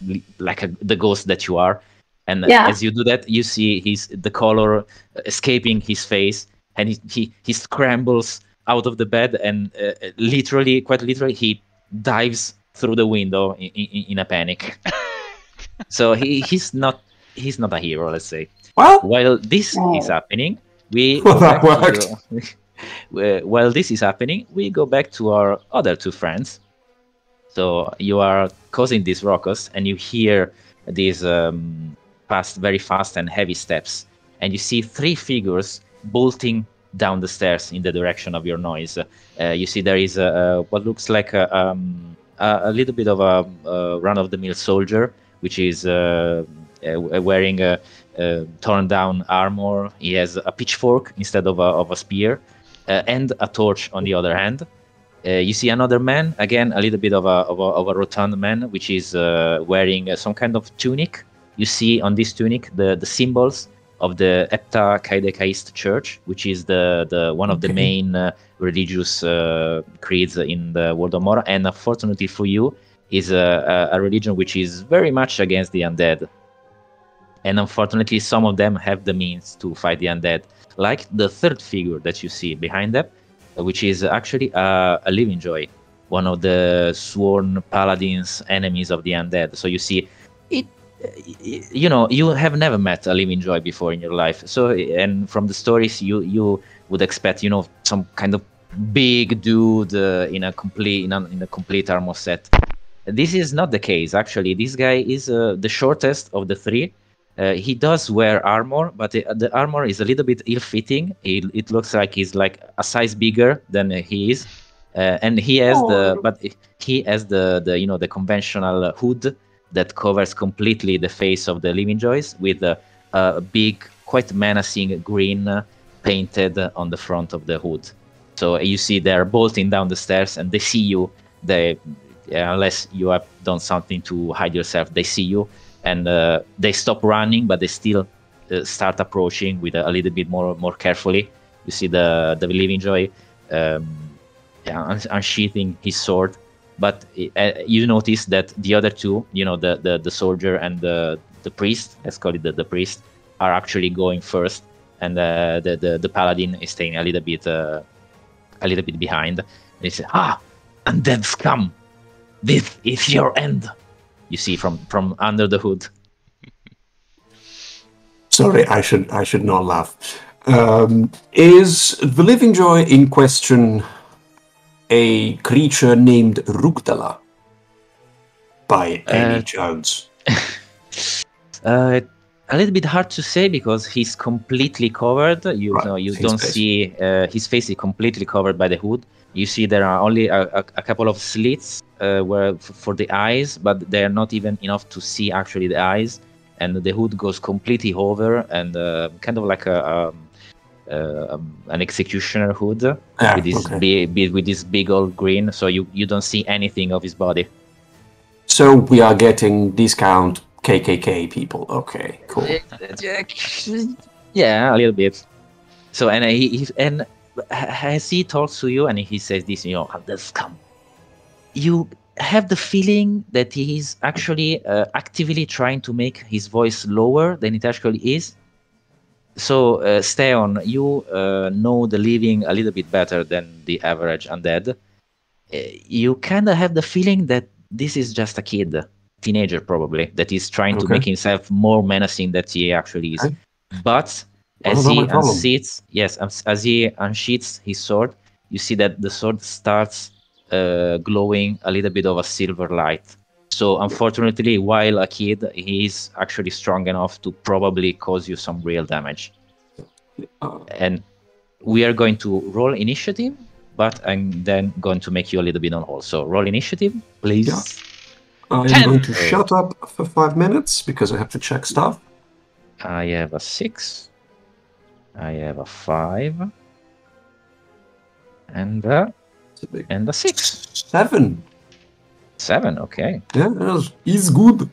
the ghost that you are. And as you do that, you see the color escaping his face, and he scrambles out of the bed, and quite literally, he dives through the window in a panic. So he's not a hero, let's say. Well, While this is happening, we Well, go that back worked. while this is happening, we go back to our other two friends. So you are causing these ruckus, and you hear these very fast and heavy steps, and you see three figures bolting down the stairs in the direction of your noise. You see there is what looks like a little bit of a run-of-the-mill soldier, which is wearing a torn down armor. He has a pitchfork instead of a spear, and a torch on the other hand. You see another man, again a little bit of a rotund man, which is wearing some kind of tunic. You see on this tunic the symbols of the Heptacaedecaist Church, which is the one of the main religious creeds in the world of Mora, and unfortunately for you, is a religion which is very much against the undead. And unfortunately, some of them have the means to fight the undead, like the third figure that you see behind them, which is actually a living joy, one of the sworn paladins, enemies of the undead. So you see, you have never met a living joy before in your life. So, and from the stories, you would expect, some kind of big dude in a complete armor set. This is not the case. Actually, this guy is the shortest of the three. He does wear armor, but the armor is a little bit ill-fitting. It looks like he's like a size bigger than he is, and he has the conventional hood that covers completely the face of the living joys, with a big, quite menacing grin painted on the front of the hood. So you see they're bolting down the stairs, and they see you. Unless you have done something to hide yourself, they see you, and they stop running, but they still start approaching with a little bit more carefully. You see the living joy unsheathing his sword, but you notice that the other two, the soldier and the priest, let's call it the priest, are actually going first, and the paladin is staying a little bit behind. They say, undead scum, this is your end. You see from under the hood. Sorry, I should not laugh. Is the living joy in question a creature named Rugdala by any chance? A little bit hard to say because he's completely covered. You don't see his face is completely covered by the hood. You see there are only a couple of slits for the eyes, but they are not even enough to see actually the eyes. And the hood goes completely over, and kind of like an executioner hood with this big old grin. So you don't see anything of his body. So we are getting discount KKK people. Okay, cool. Yeah, a little bit. So and and as he talks to you and he says this, that's come. You have the feeling that he is actually actively trying to make his voice lower than it actually is. So, Steon, you know the living a little bit better than the average undead. You kind of have the feeling that this is just a kid, teenager probably, that is trying to make himself more menacing than he actually is. But as he unsheaths, as he unsheaths his sword, you see that the sword starts glowing a little bit of a silver light. So unfortunately, while a kid, he is actually strong enough to probably cause you some real damage. And we are going to roll initiative, but I'm then going to make you a little bit on hold. So roll initiative, please. Yeah. I'm going to shut up for 5 minutes because I have to check stuff. I have a 6. I have a 5. And a 6. 7. 7, okay. Yeah, he's good.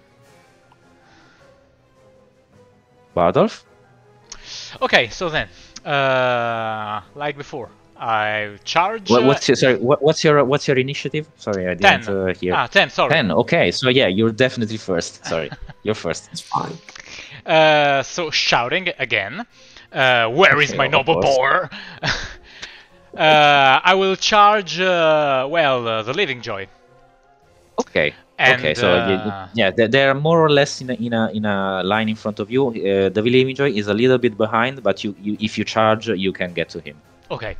Bardolph? Okay, so then, like before, I charge. What's your initiative? Sorry, I didn't hear. 10. Sorry. 10. Okay, so yeah, you're definitely first. Sorry, you're first. It's fine. So shouting again. Where is my noble boar? I will charge. The living joy. Okay. And, okay. So they are more or less in a line in front of you. The living joy is a little bit behind, but you if you charge, you can get to him. Okay.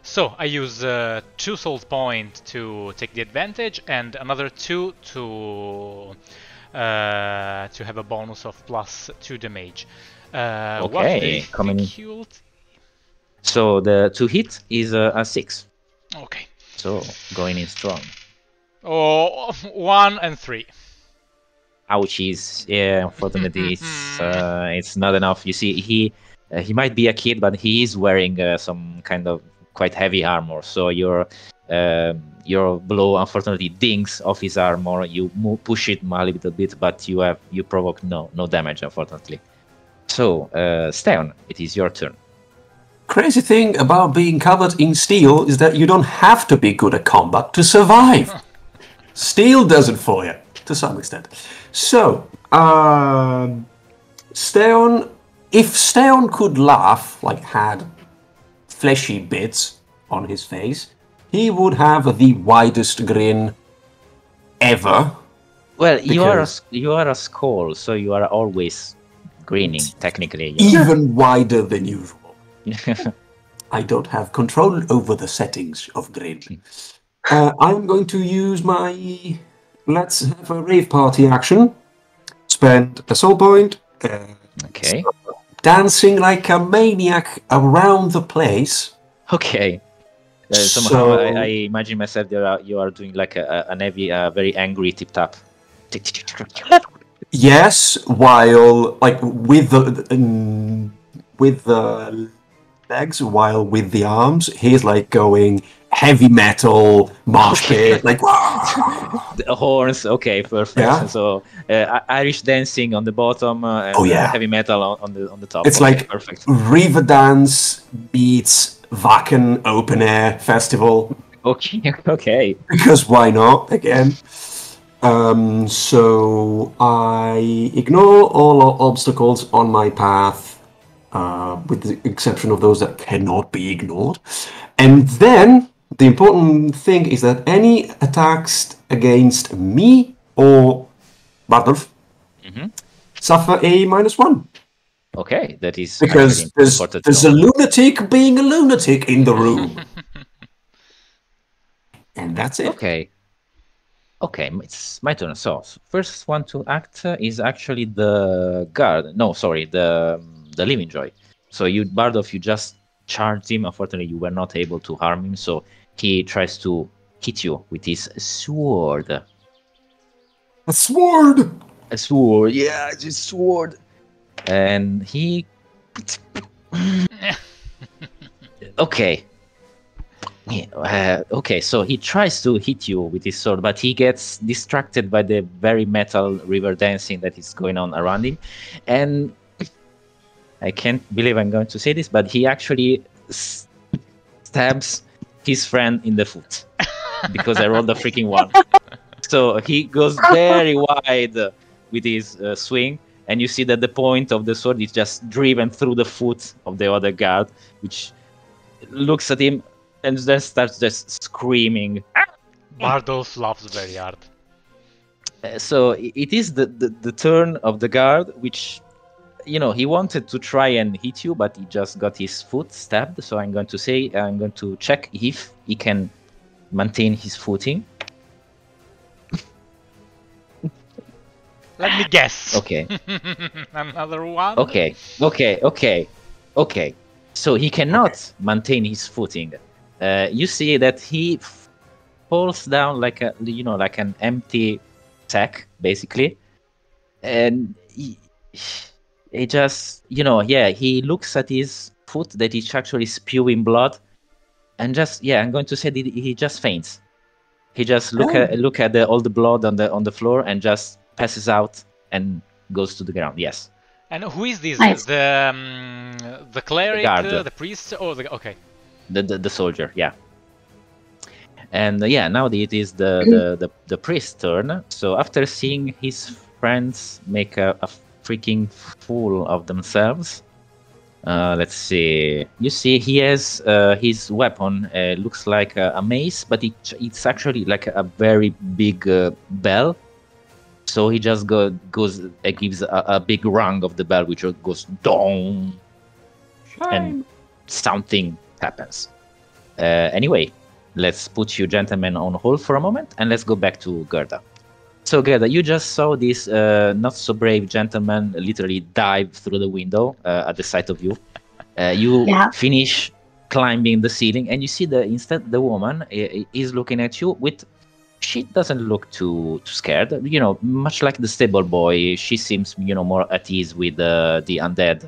So I use 2 soul points to take the advantage, and another 2 to have a bonus of +2 damage. Okay, coming. So the to hit is a 6. Okay. So going in strong. Oh, 1 and 3. Ouchies. Yeah, unfortunately, it's not enough. You see, he might be a kid, but he is wearing some kind of quite heavy armor. So your blow unfortunately dings off his armor. You push it a little bit, but you provoke no damage, unfortunately. So, Steon, it is your turn. Crazy thing about being covered in steel is that you don't have to be good at combat to survive. Steel does it for you, to some extent. So, Steon, if Steon could laugh, like had fleshy bits on his face, he would have the widest grin ever. Well, you are a skull, so you are always grinning, technically. Even wider than usual. I don't have control over the settings of grin. I'm going to use my let's have a rave party action. Spend a soul point. Okay. Dancing like a maniac around the place. Okay. Somehow I imagine myself you are doing like a heavy, very angry tip tap. Yes, while like with the legs, while with the arms, he's like going heavy metal marsh pit, like the horns. Okay, perfect. Yeah. So Irish dancing on the bottom, and heavy metal on the top. It's like perfect. River dance beats Wacken open air festival. Okay. Because why not? Again. So I ignore all obstacles on my path, with the exception of those that cannot be ignored. And then the important thing is that any attacks against me or Bardolph suffer a -1. Okay, that is because there's a lunatic being a lunatic in the room. And that's it. Okay, it's my turn. So first one to act is actually the guard. No, sorry, the living joy. So Bardolph, you just charged him. Unfortunately, you were not able to harm him. So he tries to hit you with his sword. A sword. A sword. Yeah, it's a sword. And he. Okay. Okay, so he tries to hit you with his sword, but he gets distracted by the very metal river dancing that is going on around him, and I can't believe I'm going to say this, but he actually stabs his friend in the foot because I rolled a freaking 1. So he goes very wide with his swing, and you see that the point of the sword is just driven through the foot of the other guard, which looks at him and then starts just screaming. Bardolph laughs very hard. So it is the turn of the guard, which, you know, he wanted to try and hit you, but he just got his foot stabbed. So I'm going to check if he can maintain his footing. Let me guess. Okay. Another one. Okay. So he cannot maintain his footing. You see that he falls down like like an empty sack, basically, and he just, he looks at his foot that is actually spewing blood, and I'm going to say that he just faints. He just look at all the blood on the floor and just passes out and goes to the ground. Yes. And who is this? Nice. The cleric, guard. the priest? Oh, okay. The soldier, yeah. And now it is the priest's turn. So after seeing his friends make a freaking fool of themselves, let's see. You see, he has his weapon. Looks like a mace, but it's actually like a very big bell. So he just gives a big rung of the bell, which goes dong, and something happens. Anyway, let's put you gentlemen on hold for a moment, and let's go back to Gerda. So Gerda, you just saw this not so brave gentleman literally dive through the window at the sight of you. You finish climbing the ceiling, and you see instead the woman is looking at you with. She doesn't look too scared, much like the stable boy. She seems, more at ease with the undead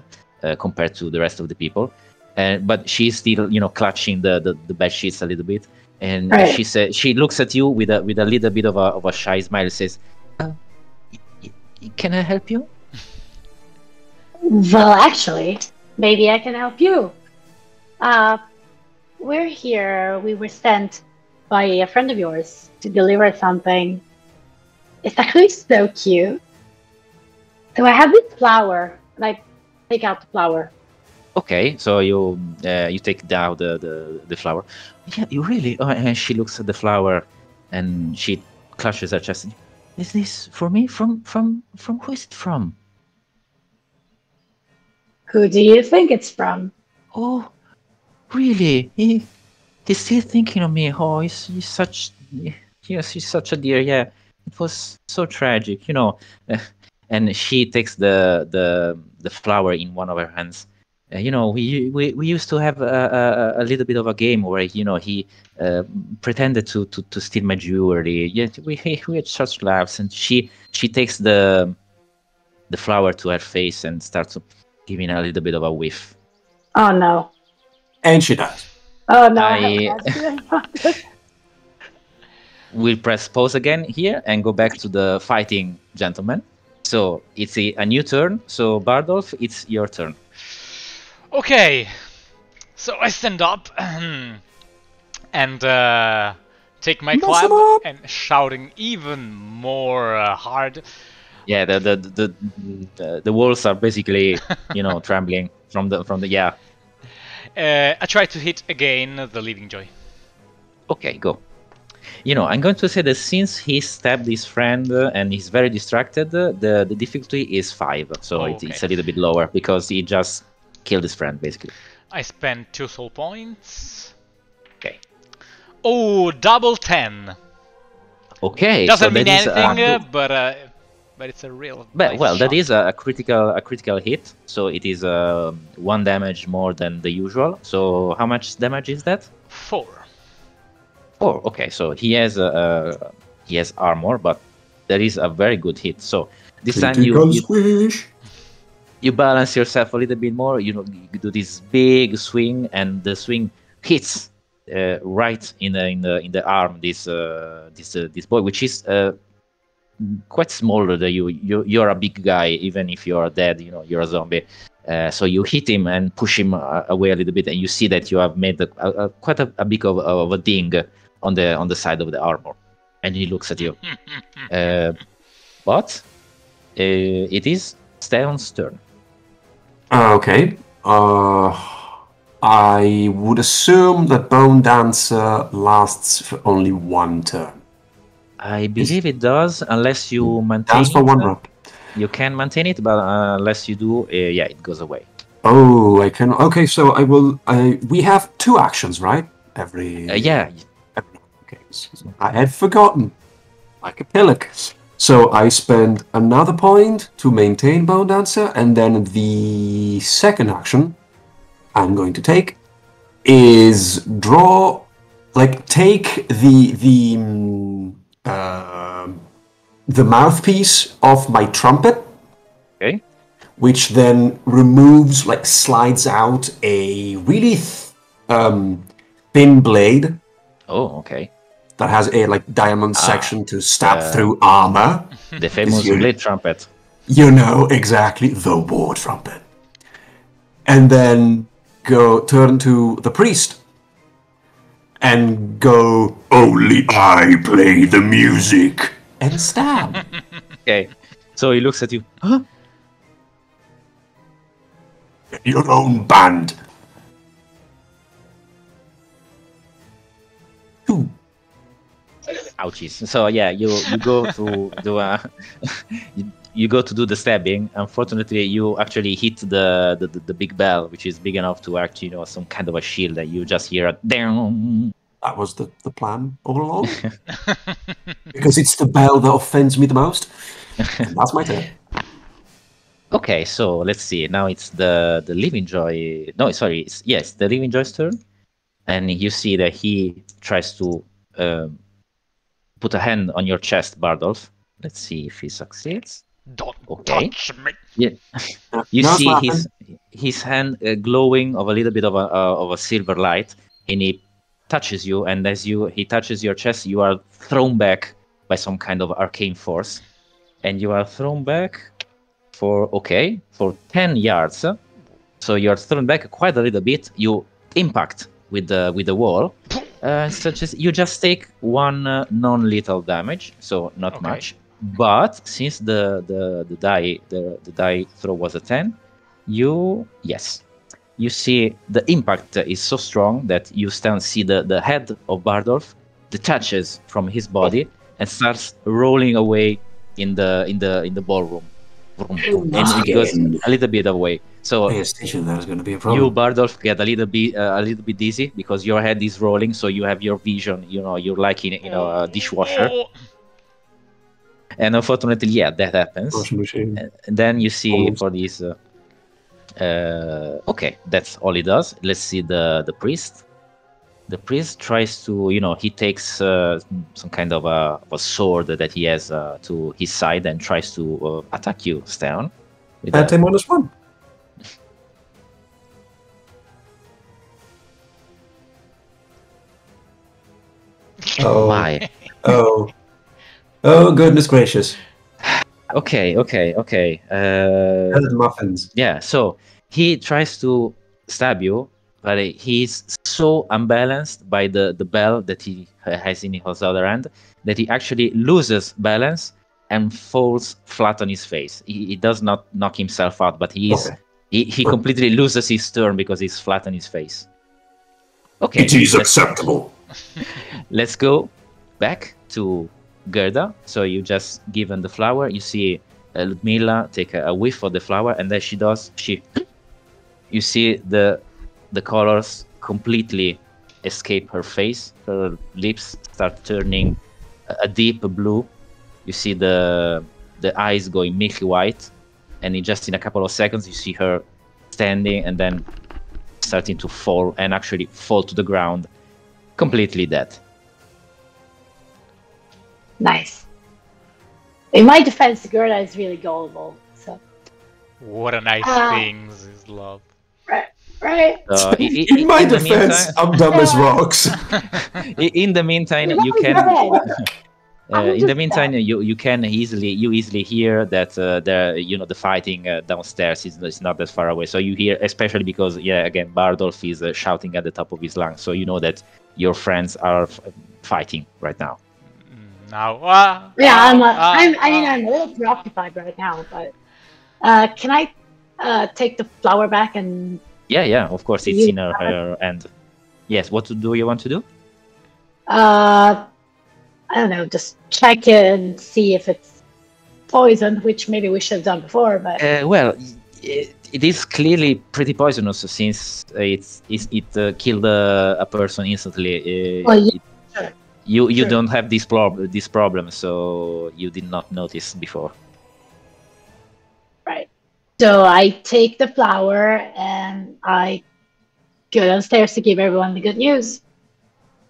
compared to the rest of the people. But she's still, clutching the bed sheets a little bit. And Right. she looks at you with a little bit of a shy smile. Says, "Can I help you?" Well, actually, maybe I can help you. We're here. We were sent by a friend of yours to deliver something. It's actually so cute. So I have this flower, and I take out the flower. Okay, so you take down the flower. Yeah, you really. Oh, and she looks at the flower, and she clutches her chest. Is this for me? From who is it from? Who do you think it's from? Oh, really? He's still thinking of me. Oh, he's such. Yes, he's such a dear. Yeah, it was so tragic, And she takes the flower in one of her hands. We used to have a little bit of a game where he pretended to steal my jewelry. Yeah, we had such laughs, and she takes the flower to her face and starts giving a little bit of a whiff. Oh no! And she dies. Oh no! We'll press pause again here and go back to the fighting gentleman. So it's a new turn. So Bardolph, it's your turn. Okay, so I stand up and take my club and shouting even more hard. Yeah, the walls are basically trembling from the yeah. I try to hit again the Living Joy. Okay, go. I'm going to say that since he stabbed his friend and he's very distracted, the difficulty is 5, so it's a little bit lower because he just killed his friend, basically. I spend 2 soul points. Okay. Oh, double 10. Okay. Doesn't so mean that anything, but it's a real. Nice well, shot. that is a critical hit. So it is 1 damage more than the usual. So how much damage is that? 4. 4. Okay. So he has armor, but that is a very good hit. So this time you balance yourself a little bit more. You do this big swing, and the swing hits right in the arm. This boy, which is quite smaller than you. You're a big guy, even if you're dead. You're a zombie. So you hit him and push him away a little bit, and you see that you have made quite a big of a ding on the side of the armor. And he looks at you. But it is Steon's turn. Okay. I would assume that Bone Dancer lasts for only one turn. I believe it does, unless you maintain That's for it. one round. You can maintain it, but unless you do, yeah, it goes away. Oh, I can. Okay, so I will. We have 2 actions, right? Yeah. Okay, so I had forgotten, like a pillock. So I spend another point to maintain Bone Dancer, and then the second action I'm going to take is draw, like take the mouthpiece of my trumpet. Okay. Which then removes, like slides out a really thin blade. Oh, okay. That has a like diamond section to stab through armor. The famous blade trumpet. You know exactly, the war trumpet. And then turn to the priest and go, only I play the music, and stab. Okay. So he looks at you. Huh? Your own band. 2. Ouchies. So yeah, you go to do you go to do the stabbing. Unfortunately, you actually hit the big bell, which is big enough to actually, some kind of a shield that you just hear a ding. That was the plan all along. Because it's the bell that offends me the most. And that's my turn. Okay, so let's see. Now it's the Living Joy. No, sorry. Yes, the Living Joy's turn, and you see that he tries to put a hand on your chest, Bardolph. Let's see if he succeeds. Don't touch me. Yeah, you see his hand glowing of a little bit of a silver light, and he touches you. And as he touches your chest, you are thrown back by some kind of arcane force, and you are thrown back for 10 yards. So you're thrown back quite a little bit. You impact with the wall, such as you just take 1 non-lethal damage, so not much. But since the die throw was a 10, you see the impact is so strong that you see the head of Bardolph detaches from his body and starts rolling away in the ballroom. And it goes a little bit away. So pay attention, there's going to be a problem. You, Bardolph, get a little bit dizzy because your head is rolling, so you have your vision. You're like in a dishwasher. And unfortunately, yeah, that happens. And then you see for this. Okay, that's all he does. Let's see the priest. The priest tries to, he takes some kind of a sword that he has to his side and tries to attack you, Steon. At a -1. Oh. Why? Oh, goodness gracious. Okay. Muffins. Yeah, so he tries to stab you, but he's so unbalanced by the bell that he has in his other hand that he actually loses balance and falls flat on his face. He does not knock himself out, but he completely loses his turn because he's flat on his face. Okay, it is acceptable. Let's go back to Gerda. So you just given the flower. You see Ludmila take a whiff of the flower, and then you see the colors completely escape her face. Her lips start turning a deep blue. You see the eyes going milky white, and in a couple of seconds you see her standing and then starting to fall and actually fall to the ground, completely dead. Nice. In my defense, Gerda is really gullible. So. What a nice thing is love. Right. In my defense, I'm dumb as rocks. In the meantime, In the meantime, you can easily hear that the fighting downstairs is not that far away. So you hear, especially because again Bardolph is shouting at the top of his lungs. So you know that your friends are fighting right now. Now, I'm a little preoccupied right now, but can I take the flower back and? Yeah, of course, it's in her hand. Yes, what do you want to do? I don't know, just check it and see if it's poison, which maybe we should have done before. But it is clearly pretty poisonous since it killed a person instantly. Sure. You don't have this problem, so you did not notice before. Right. So I take the flower and I go downstairs to give everyone the good news.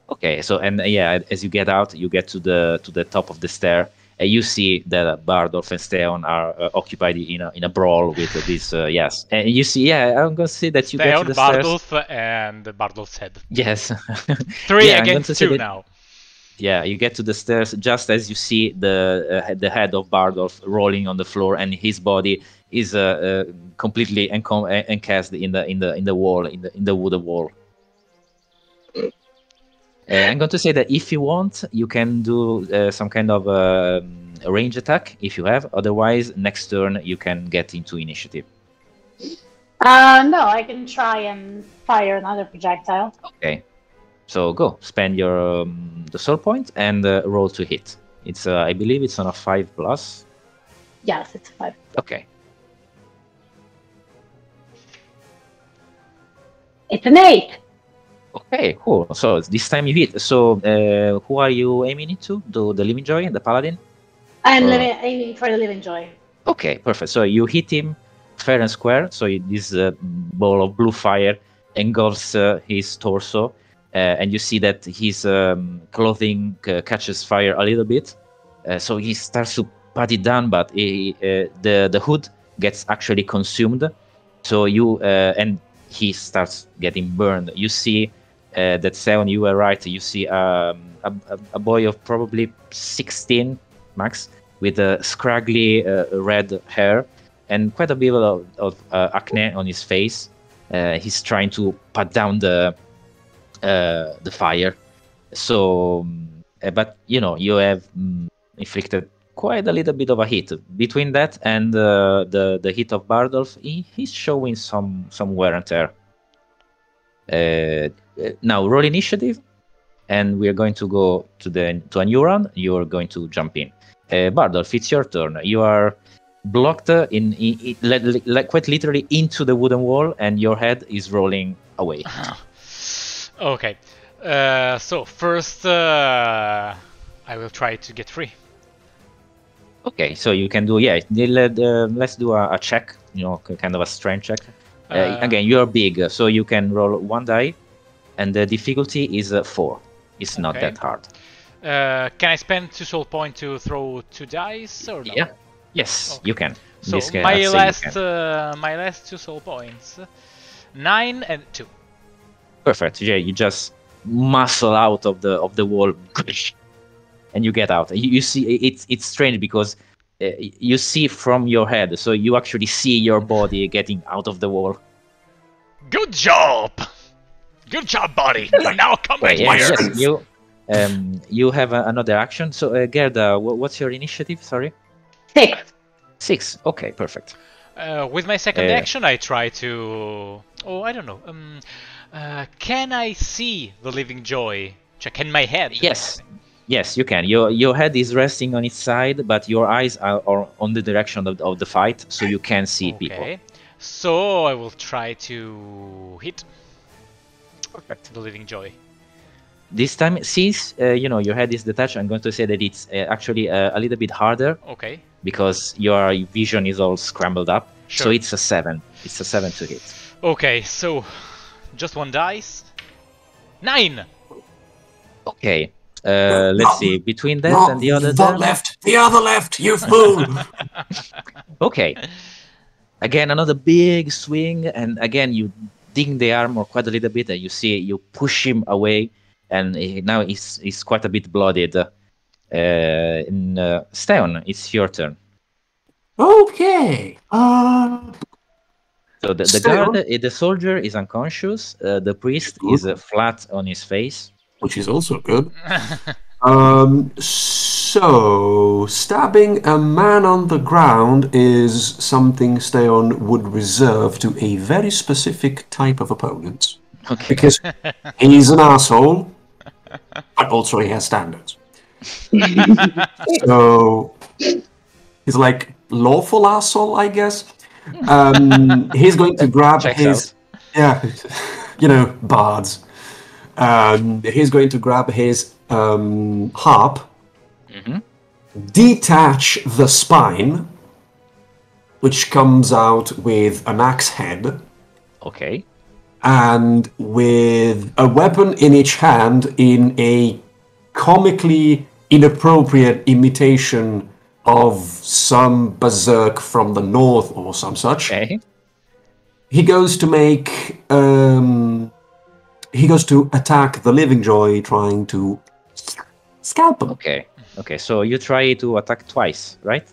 Okay, so as you get out, you get to the top of the stair, and you see that Bardolph and Steon are occupied in a brawl with this. Yes, and you see, I'm gonna say that you get to the Bardolph stairs. and Bardolph's head. Yes. 3 against 2 now. Yeah, you get to the stairs just as you see the head of Bardolph rolling on the floor, and his body is completely encased in the wall, in the wooden wall. I'm going to say that if you want, you can do some kind of range attack if you have. Otherwise, next turn you can get into initiative. No, I can try and fire another projectile. Okay, so go spend your the soul point and roll to hit. It's I believe it's on a 5+. Yes, it's 5. Okay. It's an 8. Okay, cool. So this time you hit. So who are you aiming it to? The Living Joy, the Paladin? I'm aiming for the Living Joy. Okay, perfect. So you hit him fair and square. So this ball of blue fire engulfs his torso, and you see that his clothing catches fire a little bit. So he starts to pat it down, but the hood gets actually consumed. So and he starts getting burned. You see that Seon, you were right. You see a boy of probably 16 max with a scraggly red hair and quite a bit of acne on his face. He's trying to pat down the fire. So, but you have inflicted quite a little bit of a hit. Between that and the hit of Bardolph, he's showing some wear and tear. Now roll initiative, and we are going to go to a new round. You are going to jump in. Bardolph, it's your turn. You are blocked quite literally into the wooden wall, and your head is rolling away. Okay. So first, I will try to get free. Okay, so you can do let's do a check. Kind of a strength check. Again, you're big, so you can roll 1 die, and the difficulty is 4. It's not that hard. Can I spend 2 soul points to throw 2 dice or no? Yeah. Yes, you can. So my last 2 soul points, 9 and 2. Perfect. Yeah, you just muscle out of the wall, and you get out. You see, it's strange because you see from your head, so you actually see your body getting out of the wall. Good job, buddy. Now come back here. Yes, you have another action. So Gerda, what's your initiative? Sorry. 6. Okay, perfect. With my second action, I try to. Oh, I don't know. Can I see the Living Joy? Check in my head. Yes, you can. Your head is resting on its side, but your eyes are on the direction of the fight, so you can see people. Okay. So I will try to hit. Perfect. The Living Joy. This time, since your head is detached, I'm going to say that it's actually a little bit harder. Okay. Because your vision is all scrambled up. Sure. So it's a 7. It's a 7 to hit. Okay, so just 1 dice. 9. Okay. Let's see. Between that and the other. The other left, you fool! Okay. Again, another big swing, and again you ding the armor quite a little bit, and you push him away, and now he's quite a bit bloodied. Steon, it's your turn. Okay. So the Steon? guard, the soldier is unconscious. The priest Good. is flat on his face. Which is also good. So stabbing a man on the ground is something Steon would reserve to a very specific type of opponents. Okay. Because he's an asshole, but also he has standards. So he's like lawful asshole, I guess. He's going to grab Checks his bards. He's going to grab his harp, detach the spine, which comes out with an axe head, Okay. and with a weapon in each hand in a comically inappropriate imitation of some berserk from the north or some such. Okay. He goes to make he goes to attack the Living Joy, trying to scalp him. Okay. Okay. So you try to attack twice, right?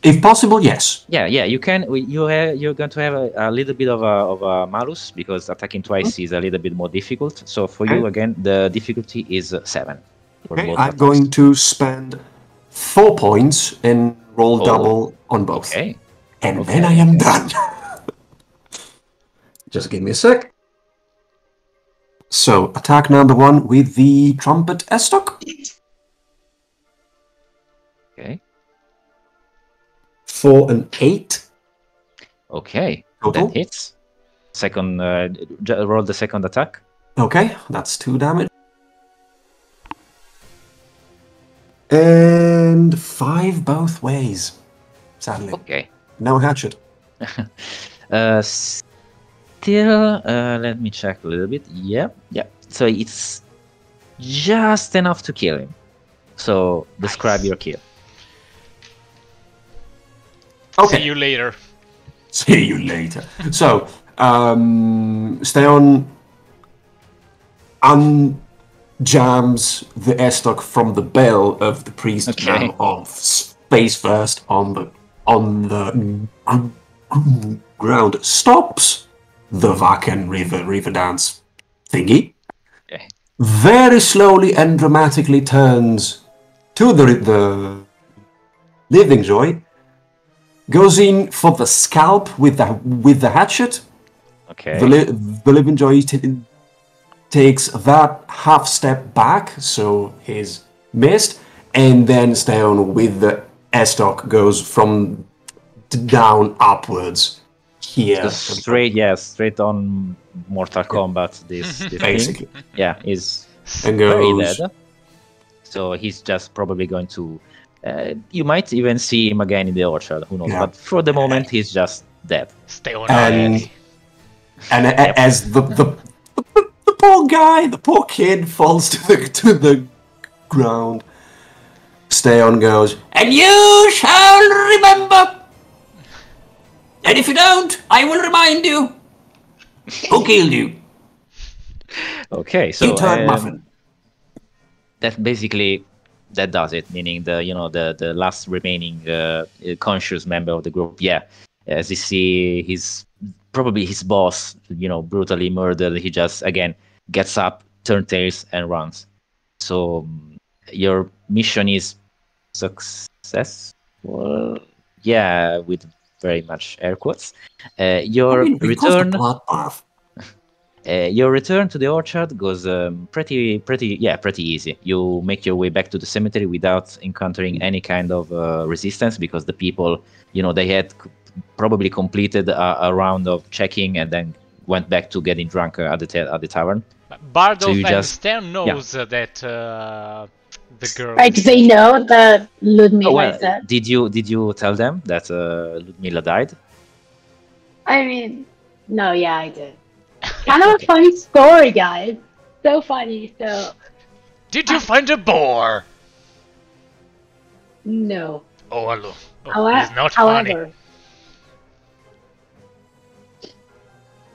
If possible, yes. Yeah. You can. You're going to have a little bit of a malus because attacking twice is a little bit more difficult. So for you again, the difficulty is 7. For Okay, both I'm attacks. going to spend 4 points and roll double on both. Okay. And then I am done. Just give me a sec. So, attack number 1 with the trumpet estoc. Okay. For an 8. Okay. Total? That hits. Second. Roll the second attack. Okay, that's 2 damage. And 5 both ways. Sadly. Okay. No hatchet. Still, let me check a little bit. Yeah. So it's just enough to kill him. So describe your kill. Okay. See you later. See you later. So, Steon unjams the estoc from the bell of the priest now off face first on the ground. Stops the Vaken river dance thingy. Okay. Very slowly and dramatically turns to the Living Joy. Goes in for the scalp with the hatchet. Okay. The Living Joy takes that half step back, so he's missed, and then Steon with the estoc goes from down upwards here. So straight on Mortal Kombat. This Basically, thing. Yeah, is and very goes. dead. So he's just probably going to. You might even see him again in the orchard. Who knows? Yeah. But for the moment, he's just dead. Stay on And as the poor guy, the poor kid falls to the ground, Steon goes, "And you shall remember. And if you don't, I will remind you who killed you." Okay, so You turned muffin. that basically that does it. Meaning the last remaining conscious member of the group. Yeah, as you see, he's probably his boss. Brutally murdered. He just again gets up, turns tails, and runs. So your mission is successful. Yeah, with very much air quotes. Your return. Your return to the orchard goes pretty easy. You make your way back to the cemetery without encountering any kind of resistance because the people, they had probably completed a round of checking and then went back to getting drunk at the tavern. Bardos So and Stern knows that the girl. Right, they know that Ludmilla is dead. Did you tell them that Ludmilla died? I mean, no, yeah, I did. Kind of a funny story, guys. So funny. So. Did you find a boar? No. Oh, hello. It's not however, funny.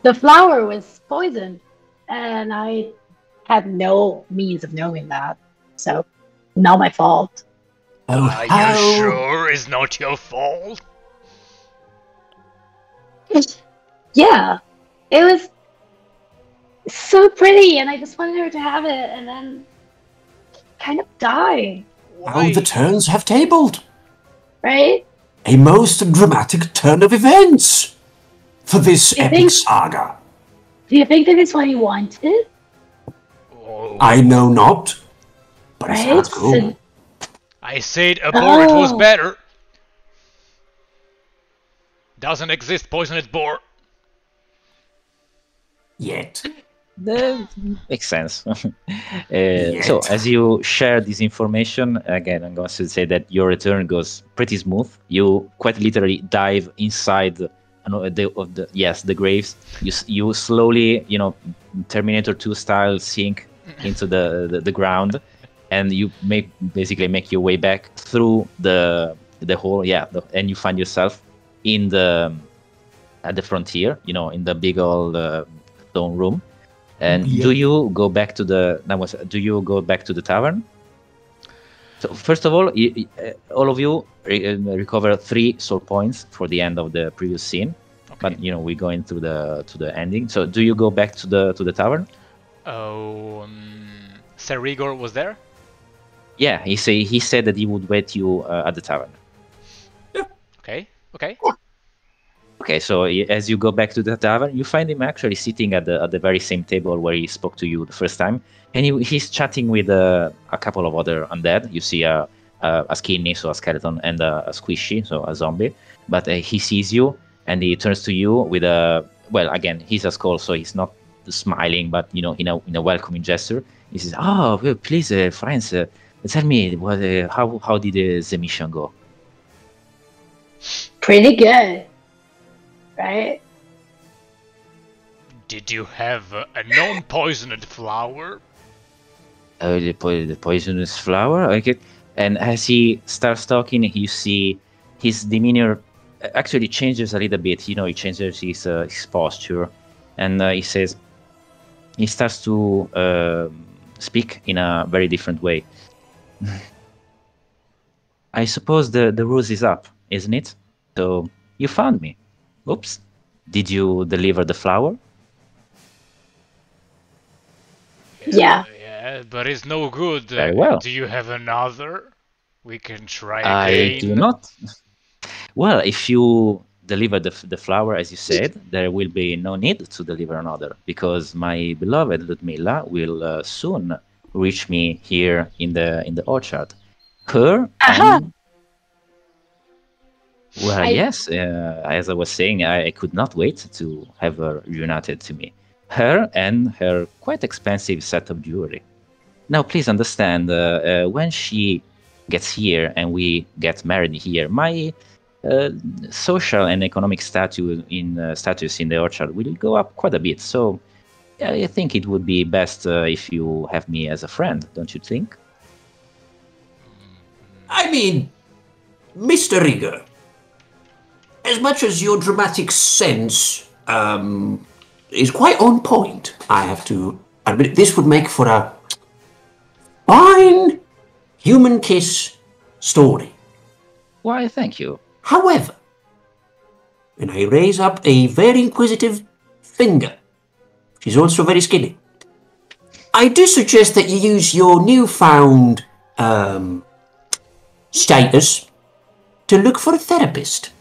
the flower was poisoned, and I had no means of knowing that. So, not my fault. Oh, Are you how... sure it's not your fault? Yeah, it was so pretty, and I just wanted her to have it, and then kind of died, How the Why? turns have tabled. right? A most dramatic turn of events for this You epic think- saga. Do you think that is what he wanted? Oh, I know not, but it Right? sounds cool. I said a boar it was Oh. better. Doesn't exist poisoned boar. Yet. Makes sense. So, as you share this information, again, I'm going to say that your return goes pretty smooth. You quite literally dive inside the graves. You slowly, Terminator 2 style, sink into the ground, and you basically make your way back through the hole. And you find yourself in at the frontier. In the big old stone room. And do you go back to the tavern? So first of all, all of you recover 3 soul points for the end of the previous scene. Okay. But we're going to the ending. So do you go back to the tavern? Oh, Sir Rigor was there? Yeah, he said that he would wait you at the tavern. Okay, okay. Okay, so as you go back to the tavern, you find him actually sitting at the very same table where he spoke to you the first time, and he's chatting with a couple of other undead. You see a skinny, so a skeleton, and a squishy, so a zombie. But he sees you, and he turns to you with again, he's a skull, so he's not smiling, but in a welcoming gesture. He says, "Oh, well, please, friends, tell me how did the mission go?" Pretty good, right? Did you have a non-poisoned flower? The poisonous flower. Okay. And as he starts talking, you see his demeanor actually changes a little bit. He changes his posture, and he starts to speak in a very different way. I suppose the ruse is up, isn't it? So you found me. Oops. Did you deliver the flower? Yeah. Yeah, but it's no good. Very well. Do you have another? We can try I again. do not. Well, if you deliver the flower, as you said, there will be no need to deliver another, because my beloved Ludmilla will soon reach me here in the orchard. Her Aha! and... Well, yes, as I was saying, I could not wait to have her reunited to me. Her and her quite expensive set of jewelry. Now, please understand, when she gets here and we get married here, my social and economic status in the orchard will go up quite a bit. So, I think it would be best if you have me as a friend, don't you think? I mean, Mr. Rigger, as much as your dramatic sense is quite on point, I have to admit, this would make for a fine human kiss story. Why, thank you. However, and I raise up a very inquisitive finger, she's also very skinny, I do suggest that you use your newfound status to look for a therapist.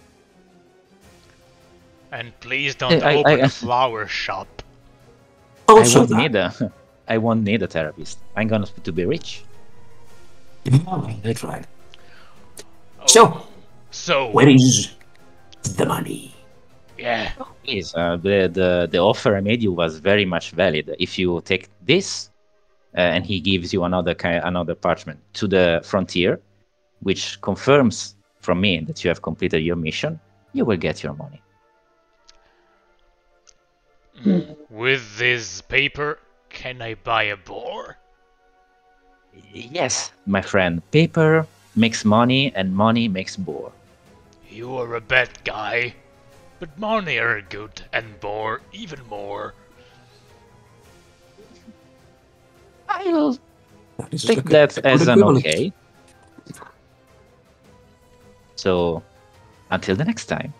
And please don't I- open I- a flower shop. Also, I won't need a therapist. I'm going to be rich. That's right. So, So, where is the money? yeah. Please, the offer I made you was very much valid. If you take this, and he gives you another parchment to the frontier, which confirms from me that you have completed your mission, you will get your money. With this paper, can I buy a boar? Yes, my friend. Paper makes money, and money makes boar. You are a bad guy, but money are good, and boar even more. I'll That is take a good- that a good as an equivalent. okay. So until the next time.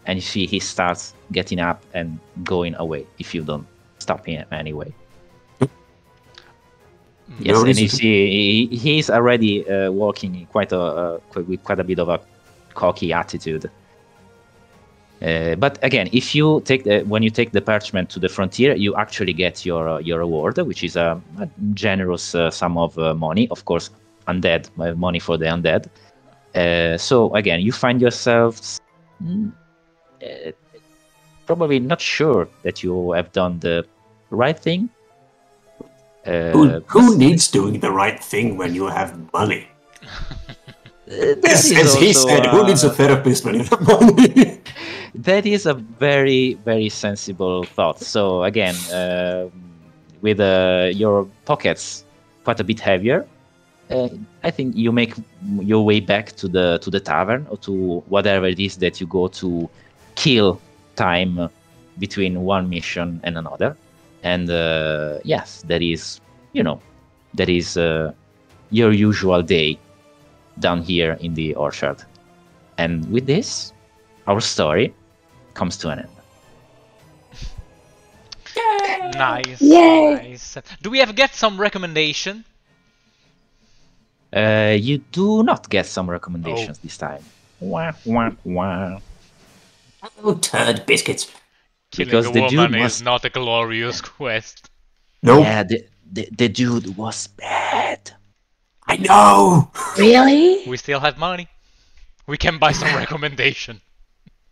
And you see he starts getting up and going away if you don't stop him anyway. Yes, and you see he's already walking with quite a bit of a cocky attitude. But again, if you when you take the parchment to the frontier, you actually get your reward, which is a generous sum of money. Of course, undead money for the undead. So again, you find yourselves probably not sure that you have done the right thing. Who needs doing the right thing when you have money? As he said, who needs a therapist when you have money? That is a very, very sensible thought. So again, with your pockets quite a bit heavier, I think you make your way back to the tavern or to whatever it is that you go to kill time between one mission and another. And yes, that is your usual day down here in the orchard. And with this, our story comes to an end. Nice. Yay. Nice. Do we get some recommendation? You do not get some recommendations this time. Wah, wah, wah. Oh, turd biscuits. Killing Because a the woman dude is not a glorious quest. Nope. Yeah, the dude was bad. I know. Really? We still have money. We can buy some recommendation.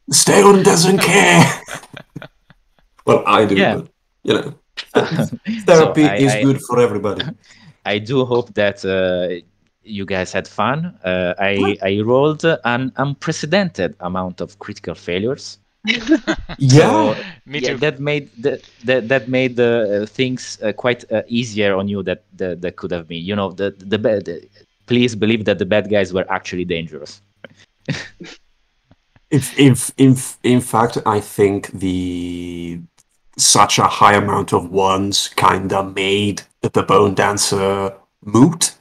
Stone doesn't care. Well, I do, Yeah. but, you know, therapy is good for everybody. I do hope that you guys had fun. I rolled an unprecedented amount of critical failures. Yeah. Me too. That made things quite easier on you that could have been. You know, the bad. Please believe that the bad guys were actually dangerous. In fact, I think such a high amount of ones kinda made the Bone Dancer moot.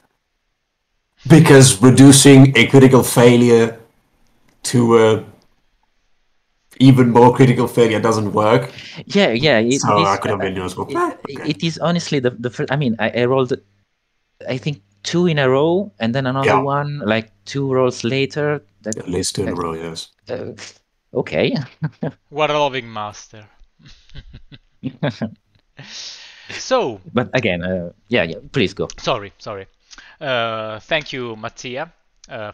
Because reducing a critical failure to even more critical failure doesn't work. Yeah. So I could have been useful. It is honestly the first. I mean, I rolled, I think 2 in a row, and then another one like 2 rolls later. At least 2 in a row, yes. Okay. What a loving master. So. But again, yeah. Please go. Sorry. Thank you, Mattia,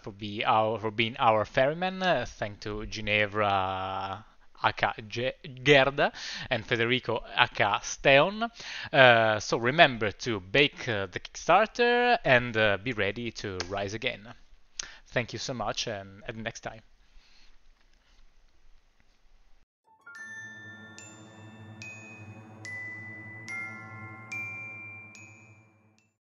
for being our ferryman. Thank to Ginevra, aka Gerda, and Federico, aka Steon. So remember to bake the Kickstarter and be ready to rise again. Thank you so much, and at the next time.